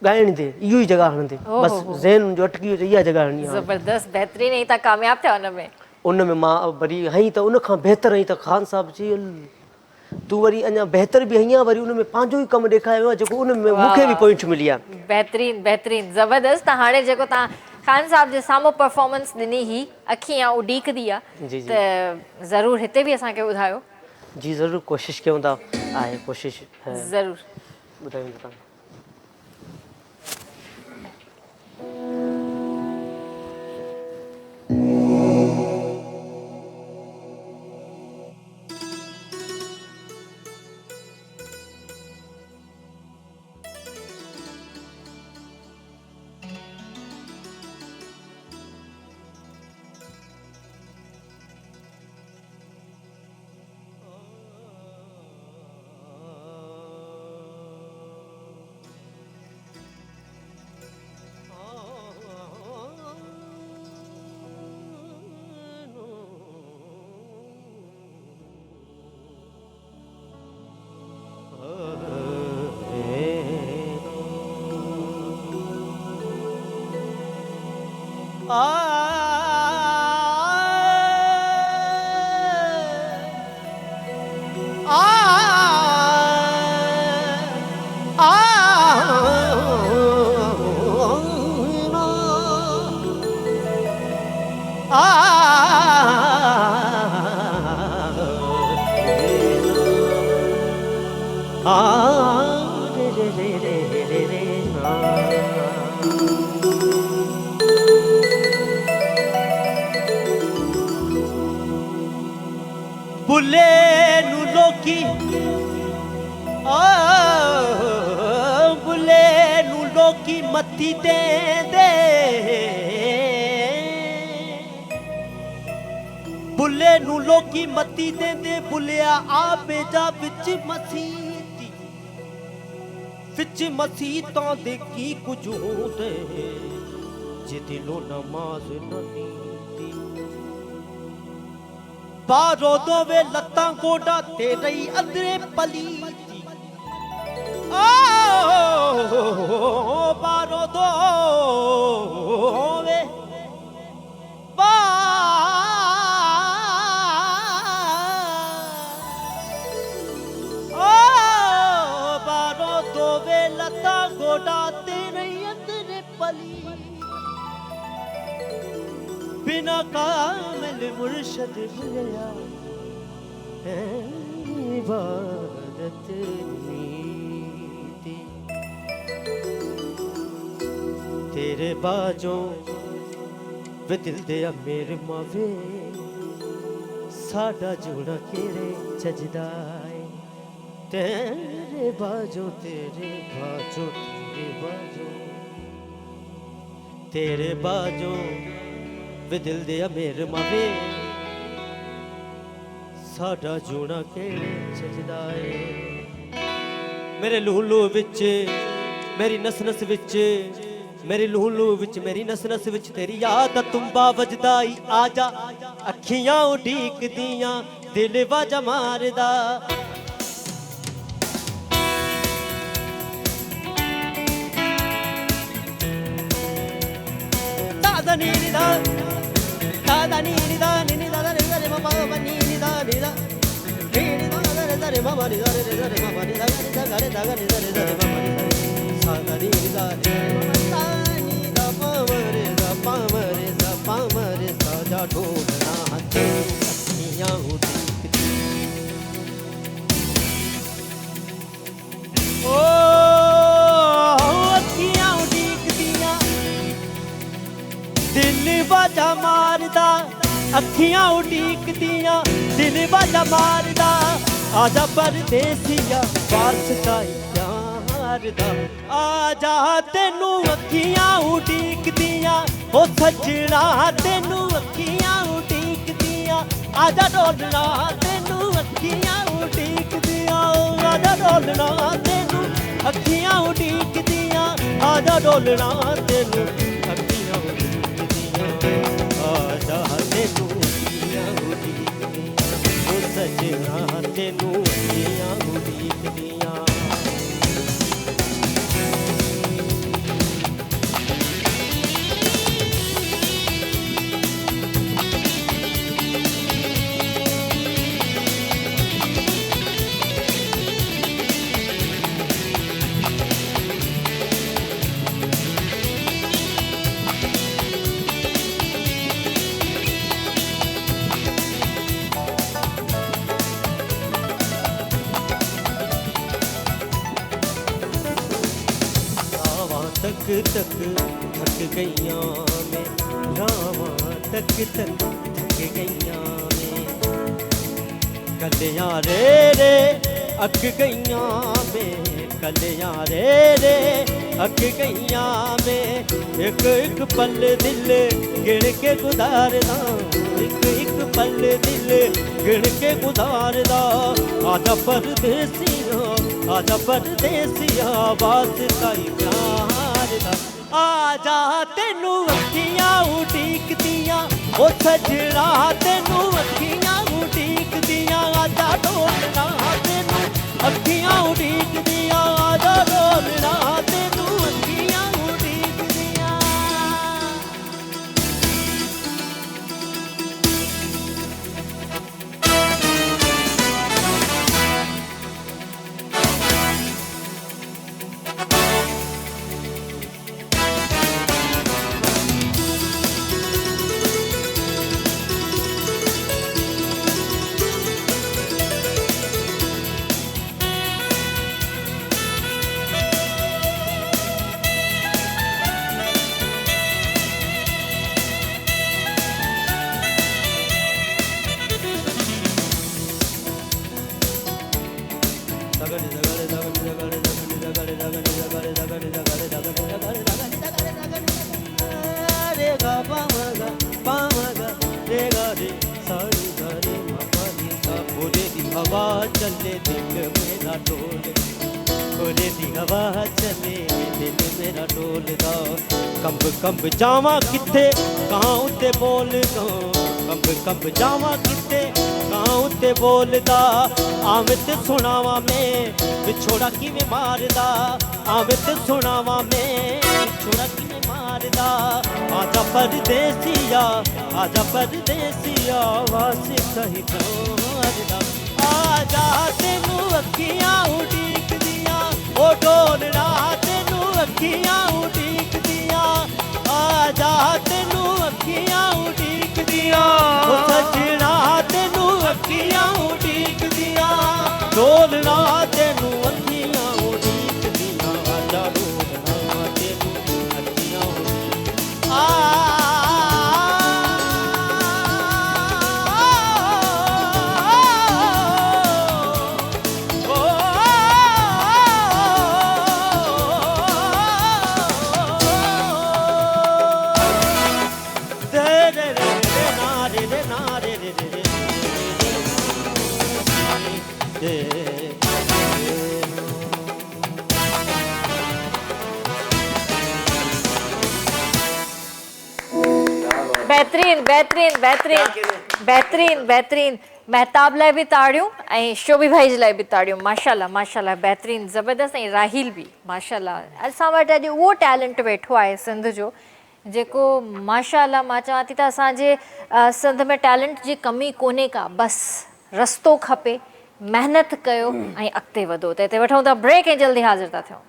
ॻाइण ॾे, इहो ई जॻह हणंदे, बसि ज़हन मुंहिंजो अटकी वियो, इहा जॻह हणणी आहे। ज़बरदस्त, बहितरीनु, ऐं तव्हां कामयाबु थिया उन में मां वरी हई त उन खां बहितर हई त ख़ान साहब चई तूं वरी अञा बहितर बि हई आहे, वरी उन में पंहिंजो ई कमु ॾेखारियो आहे जेको उन में मूंखे बि पॉइंट मिली आहे। बहितरीनु बहितरीनु, ज़बरदस्त। त हाणे जेको तव्हां ख़ान साहब जे साम्हूं परफॉर्मेंस ॾिनी ही अखियां उॾीकदी आहे, त ज़रूरु हिते बि असांखे ॿुधायो। जी ज़रूरु, कोशिशि कयूं था, आहे कोशिशि ज़रूरु ॿुधायूं था। बुले नु लोकी बुले नु लोकी मत्थी दे दे बुले नु लोकी मत्थी दे दे बुलिया आपे जा बिच मसीती विच मसीतां दे की कुछ होंदे जे दिलों नमाज न नींदी बारो दोवे लत्तां गोडा तेरे अंदरे पलीती ओ बारो दोवे बारो दोवे लत्तां गोडा तेरे अंदरे पली बिना कामिल मुर्शद मिलया है इबादत नीति तेरे बाजों वे दिल दे मेरे मावे साडा जोड़ा केड़े सजदाए तेरे बाजों तेरे बाजों तेरे बाजों तेरे बाजों वे दिल दे मेरे मावे साडा जोड़ा केड़े सजदाए मेरे लूलू विच मेरी नस नस विच मेरी लूलू विच मेरी नस नस विच तेरी याद तुम्बा वजदाई आजा अखियां उडीक दियां दिल वाजा मारदा दादा नीनी दा दादा नीनी दा नीनी दा रे रे मामा नीनी दा नीदा नीनी दा रे रे मामा नी दा रे रे मामा नी दा रे दा रे दा रे रे मामा नी दा सादा नीनी दा रे मामा नी दा पामरे दा पामरे दा पामरे साजा ढोलना हथे अखियां उड़ीकती ओ अखियां उड़ीकदियां दिल बाजा मारदा अखियां उड़ीकदियां दिल बाजा मारदा आजा परदेसिया वास्ताई यारदा आजा तेनू अखियां उड़ीकदियां ओ सजना तेनू अखियां उड़ीकदियां आजा डोलना तेनू अखियां उड़ीकदियां आजा डोलना तेनू अखियां उड़ीकदियां आजा डोलना तेनू अखियां उड़ीकदियां आजा तेनू अखियां उड़ीकदियां ओ सजना तेनू अखियां उड़ीकदियां तक तक थक गईयां मैं रावां तक तक थक गईयां मैं कलियां रे अक गईयां मैं कलियां रे अक गईयां मैं एक एक पल दिल गिण के गुजारदा एक पल दिल गिण के गुजारदा आजा परदेसिया वास्ताई प्यार आजा तेनू अखियां उड़ीकदियां ओ सजना तेनू अखियां उड़ीकदियां आजा डोलना तेनू अखियां उड़ीकदियां आजा डोलना तेनू अखियां उड़ीकदियां हवा चले दिल मेरा डोले कोले दी हवा चले दिल मेरा डोलदा कंब कंब जावा किथे कहां उत्ते बोलदा कंब कंब जावा किथे कहां उत्ते बोलदा आवे ते सुनावा मैं विछोड़ा किवें मारदा आवे ते सुनावा मैं विछोड़ा किवें मारदा आजा परदेसिया वासे कही मारदा आजा तेनू अखियां उड़ीक दिया ओ डोलना तेनू अखियां उड़ीक दिया आजा तेनू अखियां उड़ीक दिया ओ सजना तेनू अखियां उड़ीक दिया डोलना तेनू अखियां उड़ीक दिया आजा डोलना तेनू अखियां उड़ीक बेहतरीन बेहतरीन बेहतरीन बेहतरीन बेहतरीन महताब लाइ बि ताड़ियूं ऐं शोभी भाई जे लाइ बि ताड़ियूं माशाल्लाह माशाल्लाह बेहतरीन ज़बरदस्त ऐं राहिल बि माशाल्लाह असां वटि अॼु उहो टैलेंट वेठो आहे सिंध जो जेको माशाल्लाह मां चवां थी त असांजे सिंध में टैलेंट जी कमी कोन्हे का बसि रस्तो खपे महिनत कयो ऐं अॻिते वधो त हिते वठूं था ब्रेक ऐं जल्दी हाज़िर था थियूं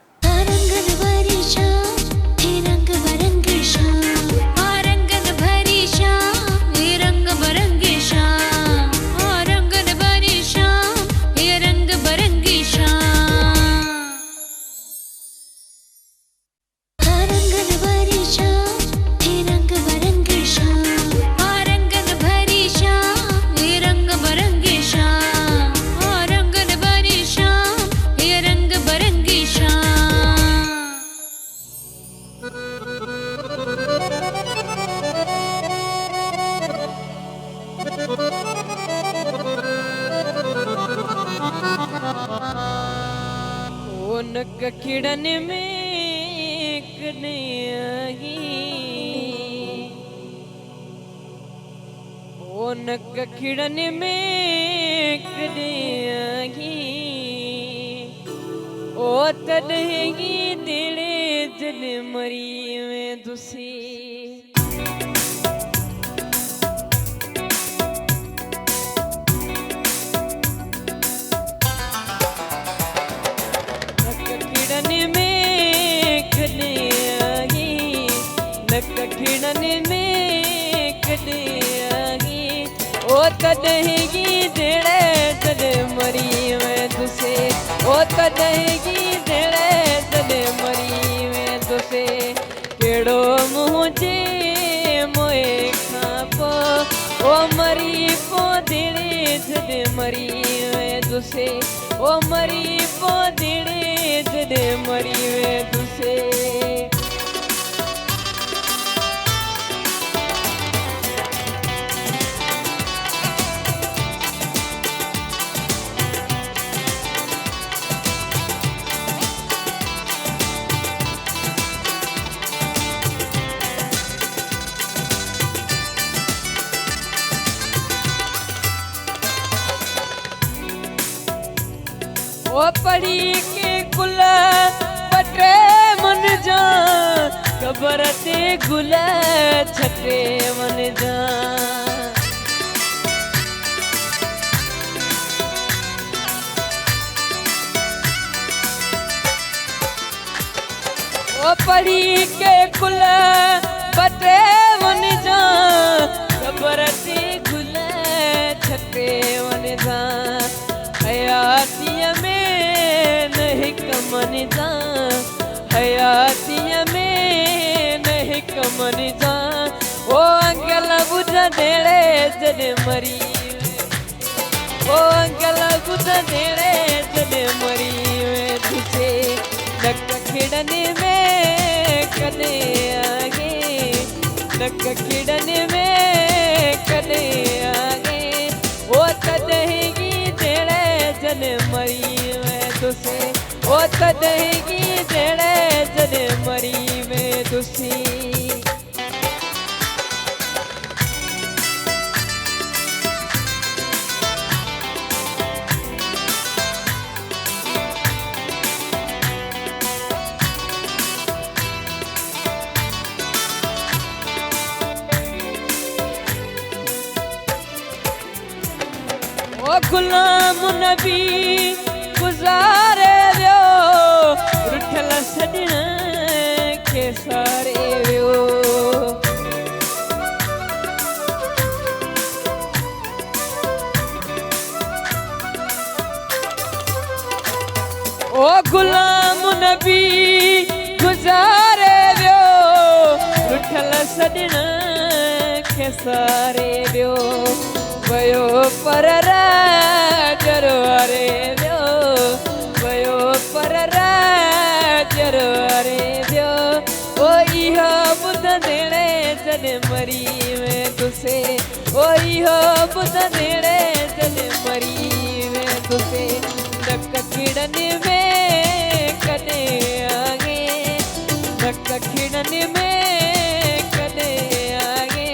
खिड़न में कन्हैया ओ नक खिड़न में कन्हैया ओ तॾहिं दिले जन मरी में दुसी खिड़न में कन्हैया ओ तॾहिं दिले जन मरी में दुसे ओ तॾहिं दिले जन मरी में दुसे कहिड़ो मुंहिंजे मोए खां पोइ ओ मरी पो दिले जन मरी में दुसे ओ मरी पो दिले जन मरी में दुसे ओ पढ़ी के कुल पटे मन जा कबर ते गुल छटे मन जा ओ पढ़ी के कुल पटे मन जा कबर ते गुल छटे मन जा हयातीअ में नहीं कमन जा हयातीअ में नहीं कमन जा ओ अंगल बुध देड़े जन मरी ओ अंगल बुध देड़े जन मरी में तुझे नक खिड़न में कने आगे नक खिड़न में कने आगे ओ तॾहिं जन मरी में तुसे ओ तॾहिं की जहिड़े जॾहिं मरी में तुसी गुलाम नबी गुज़ारे वियो रुठल सॼण खे सारे वियो ओ गुलाम नबी गुज़ारे वियो रुठल सॼण खे सारे वियो वयो पर राजर वारे वियो वयो पर राजर वारे वियो ओ इहो ॿुधंदड़े जॾहिं मरी में तुसे ओ इहो ॿुधंदड़े जॾहिं मरी में तुसे नक खिड़नि में कॾहिं आगे नक खिड़नि में कॾहिं आगे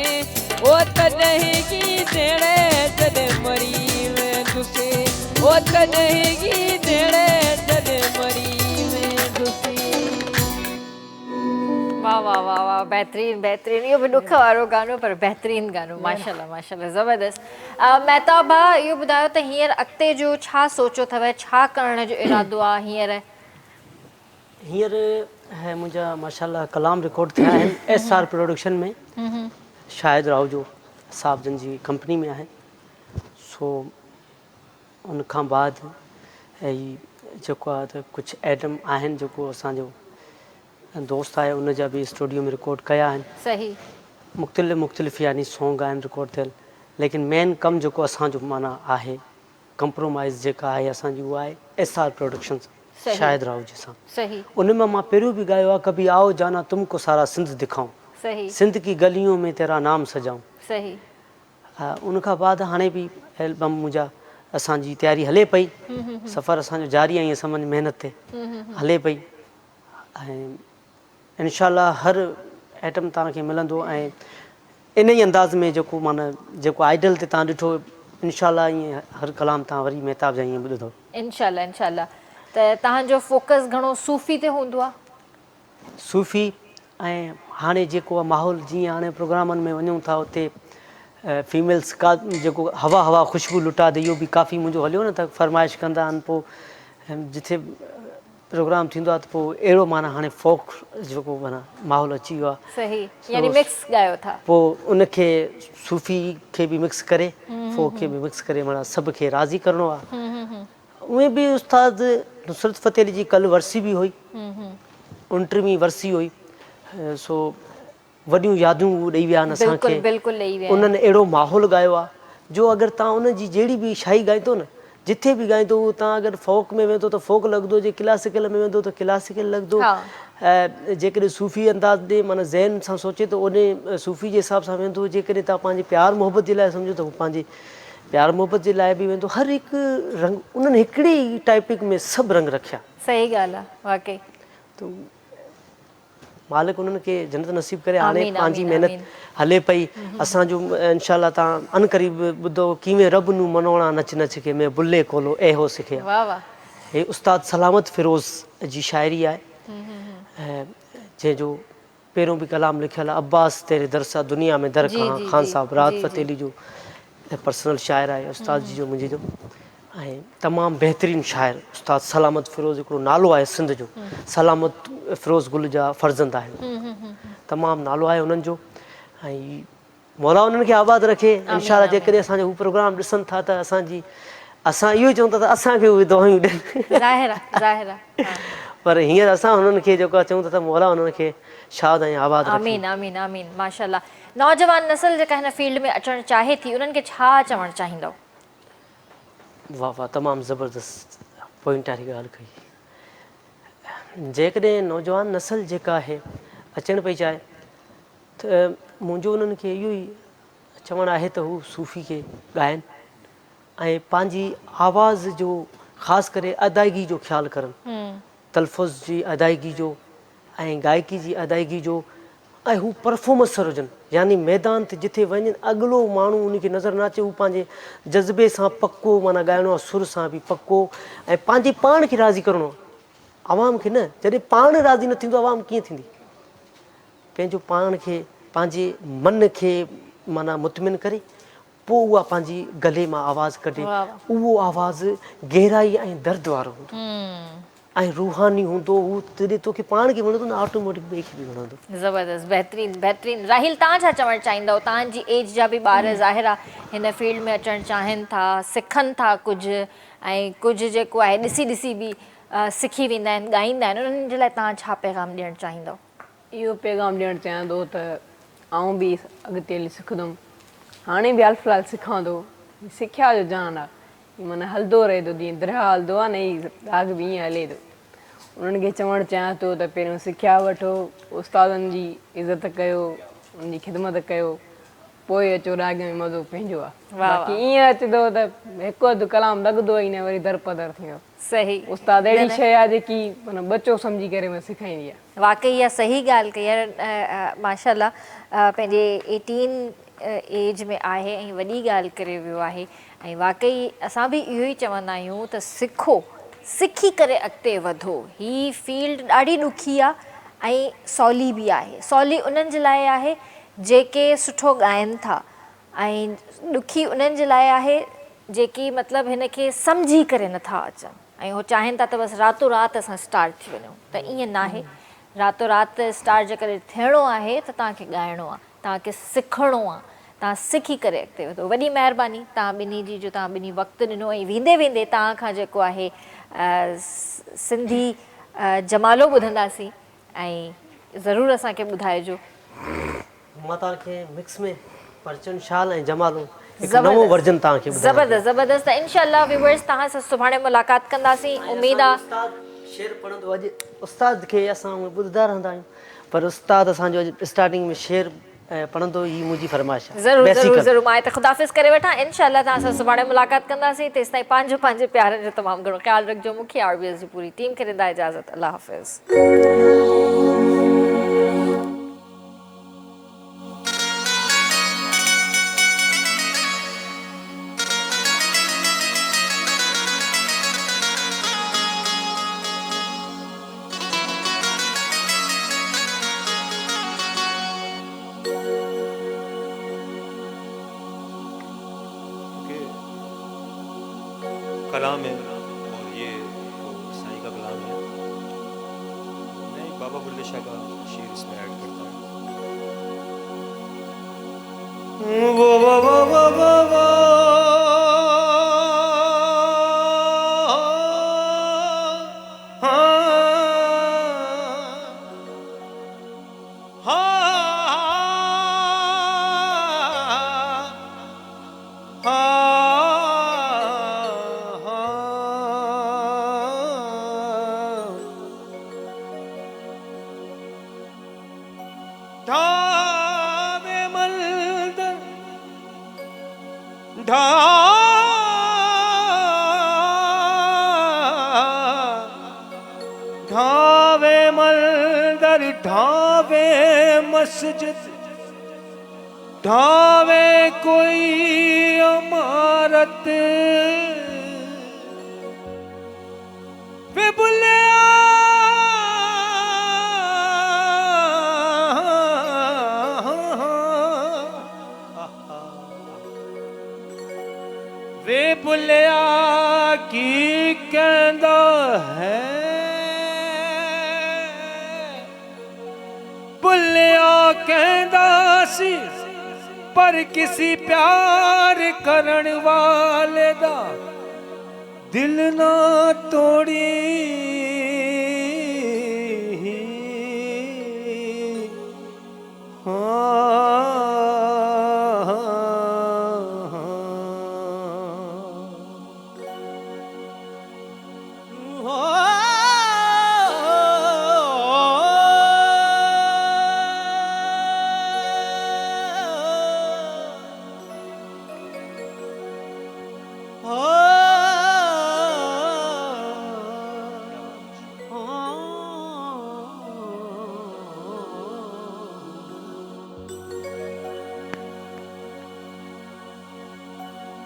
ओ तॾहिं की जहिड़े जॾहिं मरी में तुसे ओ तॾहिं की जहिड़े जॾहिं मरी में तुसे वाह वाह वाह वाह बेहतरीन बेहतरीन इहो बि ॾुख वारो गानो पर बेहतरीन गानो माशाल्लाह माशाल्लाह ज़बरदस्त महताब भाउ इहो ॿुधायो त हींअर अॻिते जो छा सोचो अथव छा करण जो इरादो आहे हींअर हींअर है मुंहिंजा माशाल्लाह कलाम रिकॉर्ड थिया आहिनि SR प्रोडक्शन में शाहिद राव जो साहब जन जी कंपनी में आहिनि सो उन खां बाद ऐं जेको आहे त कुझु एटम आहिनि जेको असांजो दोस्त आहे उन जा बि स्टूडियो में रिकॉर्ड कया आहिनि सही मुख़्तलिफ़ यानी सॉन्ग आहिनि रिकॉर्ड थियल लेकिन मेन कमु जेको असांजो माना आहे कंप्रोमाइज़ जेका आहे असांजी उहा आहे SR प्रोडक्शन शाहिद राव जी सां सही उन में मां पहिरियों बि ॻायो आहे कभी आओ जाना तुमको सारा सिंध दिखाऊं सही सिंध की गलियों में तेरा नाम सजाऊं सही उन खां बाद हाणे बि एल्बम मुंहिंजा असांजी तयारी हले पई सफ़र असांजो जारी आहे ईअं सम्झ महिनत ते हले पई ऐं इनशाला हर आइटम तव्हांखे मिलंदो ऐं इन ई अंदाज़ में जेको माना जेको आइडल ते तव्हां ॾिठो इनशाला ईअं हर कलाम तव्हां वरी महताब जा ईअं ॿुधो इंशाल्लाह इंशाल्लाह त तव्हांजो फोकस घणो सूफ़ी ते हूंदो आहे सूफ़ी ऐं हाणे जेको आहे माहौल जीअं हाणे प्रोग्रामनि में वञूं था उते फीमेल्स का जेको हवा हवा ख़ुशबू लुटा दे इहो बि काफ़ी मुंहिंजो हलियो न त फरमाइश कंदा आहिनि पोइ जिथे प्रोग्राम थींदो आहे त पोइ अहिड़ो माना हाणे फोक जेको माना माहौल अची वियो आहे सही यानी मिक्स ॻायो था पोइ उनखे सूफ़ी खे बि मिक्स करे फोक खे बि मिक्स करे माना सभ खे राज़ी करिणो आहे उहे बि उस्ताद नुसरत फ़तेह अली जी कल्ह वरसी बि हुई 29वीं वरसी हुई सो वॾियूं यादियूं ॾेई विया आहिनि असांखे बिल्कुलु ॾेई विया उन्हनि अहिड़ो माहौल ॻायो आहे जो अगरि तव्हां उनजी जहिड़ी बि शाही ॻाईंदो न जिथे बि ॻाईंदो तव्हां अगरि फोक में वेंदो त फोक लॻंदो जे क्लासिकल में वेंदो त क्लासिकल लॻंदो जेकॾहिं सूफ़ी अंदाज़ ॾे माना ज़हन सां सोचे त उन सूफ़ी जे हिसाब सां वेंदो जेकॾहिं तव्हां पंहिंजे प्यार मोहबत जे लाइ सम्झो त उहो पंहिंजे प्यार मोहबत जे लाइ बि वेंदो हर हिकु रंग उन्हनि हिकिड़ी टाइपिक में सभु रंग रखिया सही ॻाल्हि आहे वाकई त मालिक उन्हनि खे जन्नत नसीब करे हाणे पंहिंजी महिनत हले पई असांजो इनशाला तव्हां अनक़रीब ॿुधो कीअं रब नूं मनोणा नच नच के में बुले कोलो एहो सिखे वाह वाह हे उस्ताद सलामत फिरोज़ जी शाइरी आहे जंहिंजो पहिरियों बि कलाम लिखियलु आहे अब्बास तेरे दर सां दुनिया में दर खां ख़ान साहब राहत फ़तेह अली जो पर्सनल शाइर आहे उस्ताद जी जो मुंहिंजे जो ऐं तमामु बहितरीनु शाइर उस्ताद सलामत फिरोज़ हिकिड़ो नालो आहे सिंध जो सलामत फिरोज़ गुल जा फर्ज़ंद आहिनि तमामु नालो आहे उन्हनि जो ऐं मौला उन्हनि खे आबाद रखे इनशाला जेकॾहिं असांजो हू प्रोग्राम ॾिसनि था त असां इहो ई चऊं था त असांखे उहे दुआयूं ॾियनि पर हींअर असां हुननि खे जेको चऊं था त मौला हुननि खे शाद ऐं आबाद आमीन आमीन आमीन माशाल्लाह नौजवान नस्ल जेका हिन फील्ड में अचणु चाहे थी उन्हनि खे छा चवणु चाहींदव वाह वाह तमामु ज़बरदस्त पॉइंट वारी ॻाल्हि कई जेकॾहिं नौजवान नस्ल जेका आहे अचणु पई चाहे त मुंहिंजो उन्हनि खे इहो ई चवणु आहे त हू सूफ़ी खे ॻाइनि ऐं पंहिंजी आवाज़ जो ख़ासि करे अदायगी जो ख़्यालु करनि तलफ़ुज़ जी अदायगी जो ऐं गायकी जी अदायगी जो ऐं हू परफॉर्मेंसर हुजनि, यानी मैदान ते जिथे वञनि अॻिलो माण्हू उनखे नज़र न अचे, हू पंहिंजे जज़्बे सां पको माना ॻाइणो आहे, सुर सां बि पको, ऐं पंहिंजे पाण खे राज़ी करिणो आहे, आवाम खे न। जॾहिं पाण राज़ी न थींदो आवाम कीअं थींदी? पंहिंजो पाण खे पंहिंजे मन खे माना मुतमिन करे पोइ उहा पंहिंजी गले मां आवाज़ु कढे, उहो आवाज़ु गहराई ऐं दर्द वारो हूंदो ऐं रूहानी हूंदो। हू जॾहिं तोखे पाण खे वणंदो न, ऑटोमेटिक ॿिए खे बि वणंदो। ज़बरदस्त, बहितरीनु बहितरीनु। राहिल, तव्हां छा चवणु चाहींदव? तव्हांजी एज जा बि ॿार ज़ाहिर आहे हिन फील्ड में अचणु चाहिनि था, सिखनि था कुझु, ऐं कुझु जेको आहे ॾिसी ॾिसी बि सिखी वेंदा आहिनि, ॻाईंदा आहिनि, उन्हनि जे लाइ तव्हां छा पैगाम ॾियणु चाहींदव? इहो पैगाम ॾियणु चाहियां थो त आउं बि अॻिते हली सिखंदुमि। हाणे बि हाल फ़िलहालु सिखां थो। सिख्या जो जान आहे, हीअ माना हलंदो रहे थो, जीअं दरिया हलंदो आहे न, हीअ दाग बि ईअं हले थो। उन्हनि खे चवणु चाहियां थो त पहिरियों सिख्या वठो, उस्तादनि जी इज़त कयो, उनजी ख़िदमत कयो, पोइ अचो राग में मज़ो पंहिंजो आहे। बाक़ी ईअं अचे थो त हिकु अधु कलाम लॻंदो ई न, वरी दरपदर थींदो। सही, उस्ताद अहिड़ी शइ आहे जेकी माना बचो सम्झी करे मां सेखारींदी आहे। वाक़ई इहा सही ॻाल्हि कई आहे। माशाल्लाह, पंहिंजे 18 एज में आहे ऐं वॾी ॻाल्हि करे वियो आहे। ऐं वाक़ई असां बि इहो ई चवंदा आहियूं त सिखो, सिखी करे अॻिते वधो। ही फील्ड ॾाढी ॾुखी आहे ऐं सवली बि आहे। सवली उन्हनि जे लाइ आहे जेके सुठो ॻाइनि था, ऐं ॾुखी उन्हनि जे लाइ आहे जेकी मतिलबु हिन खे सम्झी करे नथा अचनि, ऐं उहो चाहिनि था त बसि रातो राति असां स्टार थी वञूं। त ईअं न आहे। रातो राति स्टार जेकॾहिं थियणो आहे त तव्हांखे ॻाइणो आहे, तव्हांखे सिखणो आहे, तव्हां सिखी करे अॻिते वधो। वॾी महिरबानी तव्हां ॿिन्ही जी, जो तव्हां ॿिन्ही वक़्तु ॾिनो, ऐं वेंदे वेंदे तव्हां खां जेको आहे सिंधी जमालो ॿुधंदासीं, ऐं ज़रूरु असांखे ॿुधाइजो। मां तव्हांखे मिक्स में परचन शाल ऐं जमालो हिकु नओं वर्जन तव्हांखे ज़बरदस्त ज़बरदस्त। त इंशाअल्लाह व्यूअर्स तव्हां सां सुभाणे मुलाक़ात कंदासीं। उमेद आहे शेर पढ़ंदो। अॼु उस्ताद खे असां ॿुधंदा रहंदा आहियूं, पर उस्ताद असांजो अॼु स्टार्टिंग में शेर पढ़ंदो, ही मुंहिंजी फरमाइश आहे। ज़रूरु ज़रूरु ज़रूरु। मां हिते ख़ुदाफ़िज़ करे वठां। इंशाअल्लाह तव्हां सां सुभाणे मुलाक़ात कंदासीं। तेसि ताईं पंहिंजे प्यारनि जो तमामु घणो ख़्यालु रखिजो। मूंखे RBS जी पूरी टीम खे ॾींदा इजाज़त। अल्लाह हाफ़िज़। कलाम है और ये तो साईं का कलाम है। मैं बाबा बुल्ले शाह का शेर इसमें ऐड करता हूँ। वो वो वो वो वो वो ढावे मलदर ढावे मलदर ढावे मस्जिद ढावे कोई इमारत वे बुले वे बुलिया की कहंदा है बुलिया कहंदा सी पर किसी प्यार करण वाले दा दिल ना तोड़ी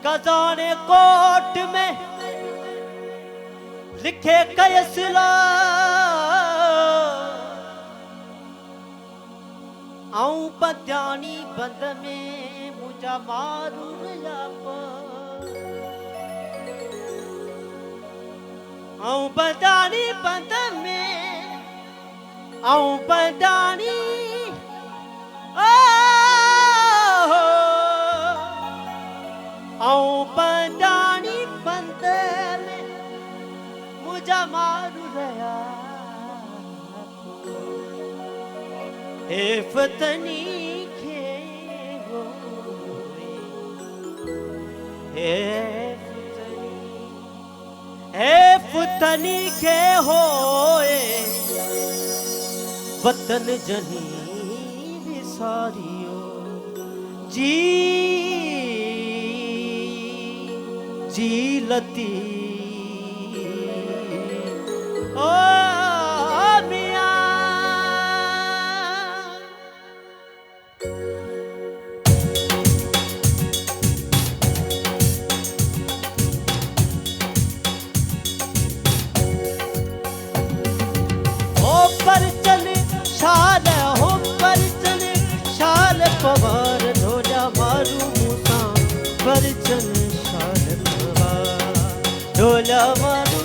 खजाने कोट में लिखे कयसला आऊं बद्यानी बंद में मुझा मारू आऊं बदानी बंद में आऊं बदानी आऊं बदानी बंद में मुझा मारू रहा हे फतनी के हो हे फतनी के होए वतन जनी विसारियो जी लती ओ मियां पर चल शाल हो पर चल शाल पवार ढोला मारू मूसा पर चल शाल पवार ढोला मारू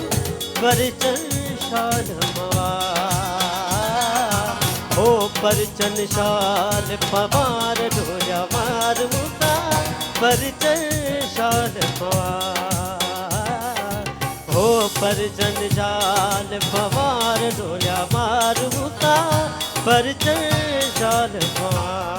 पर चल शाल पवार हो पर चल शाल पवार ढोला मारू मूसा पर चल शाल पवार हो पर चल शाल पवार ढोला मारू मूसा पर चल शाल पवार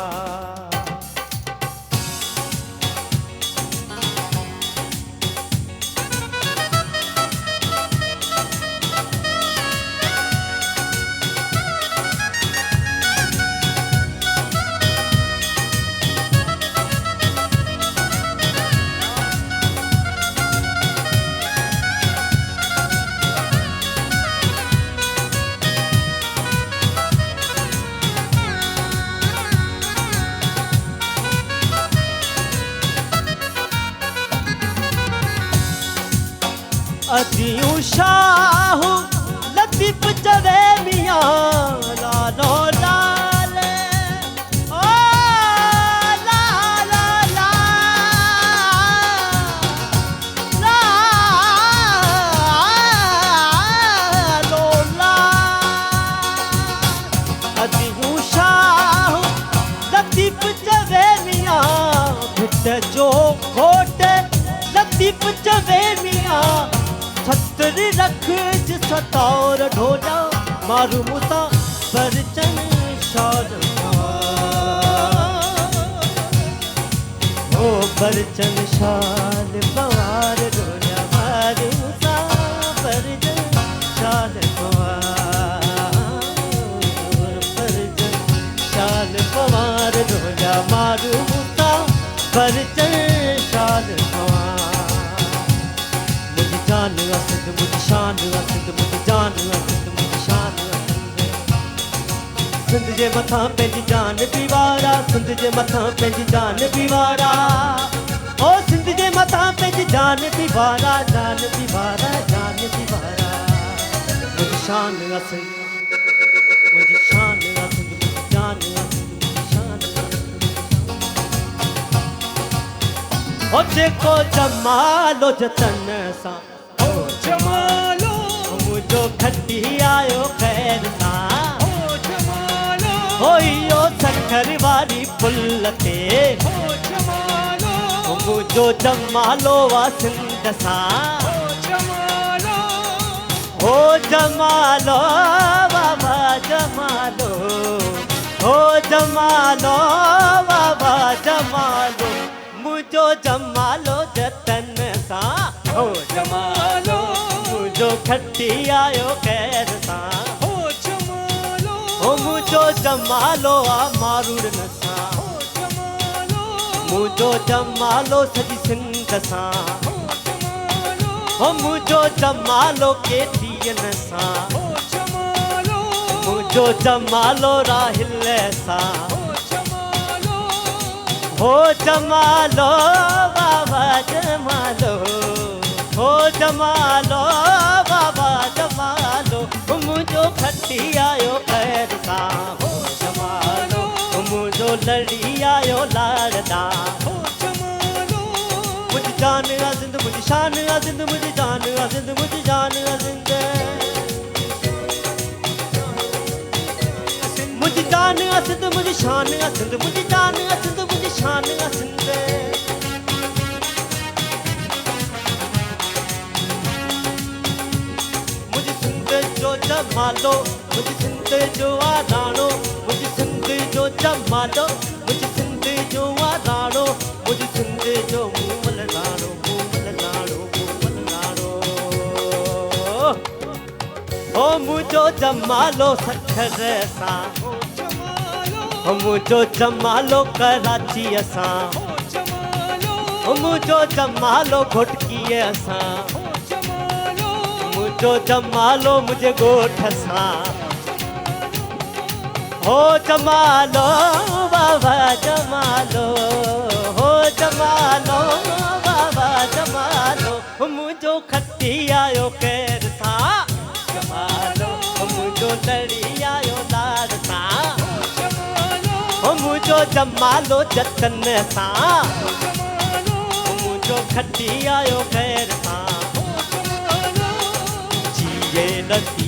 अदियूं शाह लतीफ चवे मियां लालो लाल ओ ला ला ला ला लो ला अदियूं शाह लतीफ चवे मियां भिट जो खोट लतीफ चवे मियां छत्र रख सतौर ढोला मारू मूसा पर चल शाल ओ पर चल शाल पवार ढोला मारू मूसा पर चल शाल पवार पर चल शाल पवार ढोला मारू मूसा पर चल शाल पवार जान असद मुझे शान असद मुझे जान असद मुझे शान असद सिंध जे मथां पंहिंजी जान पीवारा सिंध जे मथां पंहिंजी जान पीवारा ओ सिंध जे मथां पंहिंजी जान पीवारा जान पीवारा जान पीवारा मुझे शान असद मुझे शान असद मुझे जान असद मुझे शान असद ओ जेको जमालो जतन सां जमालो मुझो खटी आयो खैर सा ओ जमालो होइयो सखर वारी फुल ते ओ जमालो मुझो जमालो वा सिंध सा ओ जमालो बाबा जमालो ओ जमालो बाबा जमालो मुझो जमालो जतन सा ओ जमालो मुझो खटी आयो कैर सा ओ जमालो ओ मुझो जमालो आ मारूड़ नसा ओ जमालो मुझो जमालो सजी सिंध सा ओ जमालो ओ मुझो जमालो के दियन सा ओ जमालो मुझो जमालो राहिल सा ओ जमालो बाबा जमालो हो जमालो बाबा जमालो मुझो खटी आयो खैर सा हो जमालो मुझो लड़ी आयो लाड़दा हो जमालो मुझी जान अजिंद मुझी शान अजिंद मुझी जान अजिंद मुझी जान अजिंद मुझी जान अजिंद मुझी शान अजिंद मुझी जान अजिंद मुझी शान अजिंद जमालो मुझे सिंध जो आदानो मुझे सिंध जो जमालो मुझे सिंध जो आदानो मुझे सिंध जो मूमल लाड़ो हो मुझो जमालो सखर सा हो मुझो जमालो कराची असा हो मुझो जमालो घोटकी असा मुझो जमालो मुझे गोठ सा हो जमालो बाबा जमालो हो जमालो बाबा जमालो मुझो खट्टी आयो कैर सा जमालो मुझो लड़ी आयो लाड़ सा मुझो जमालो जतन सा मुझो खट्टी आयो कैर सा ये लती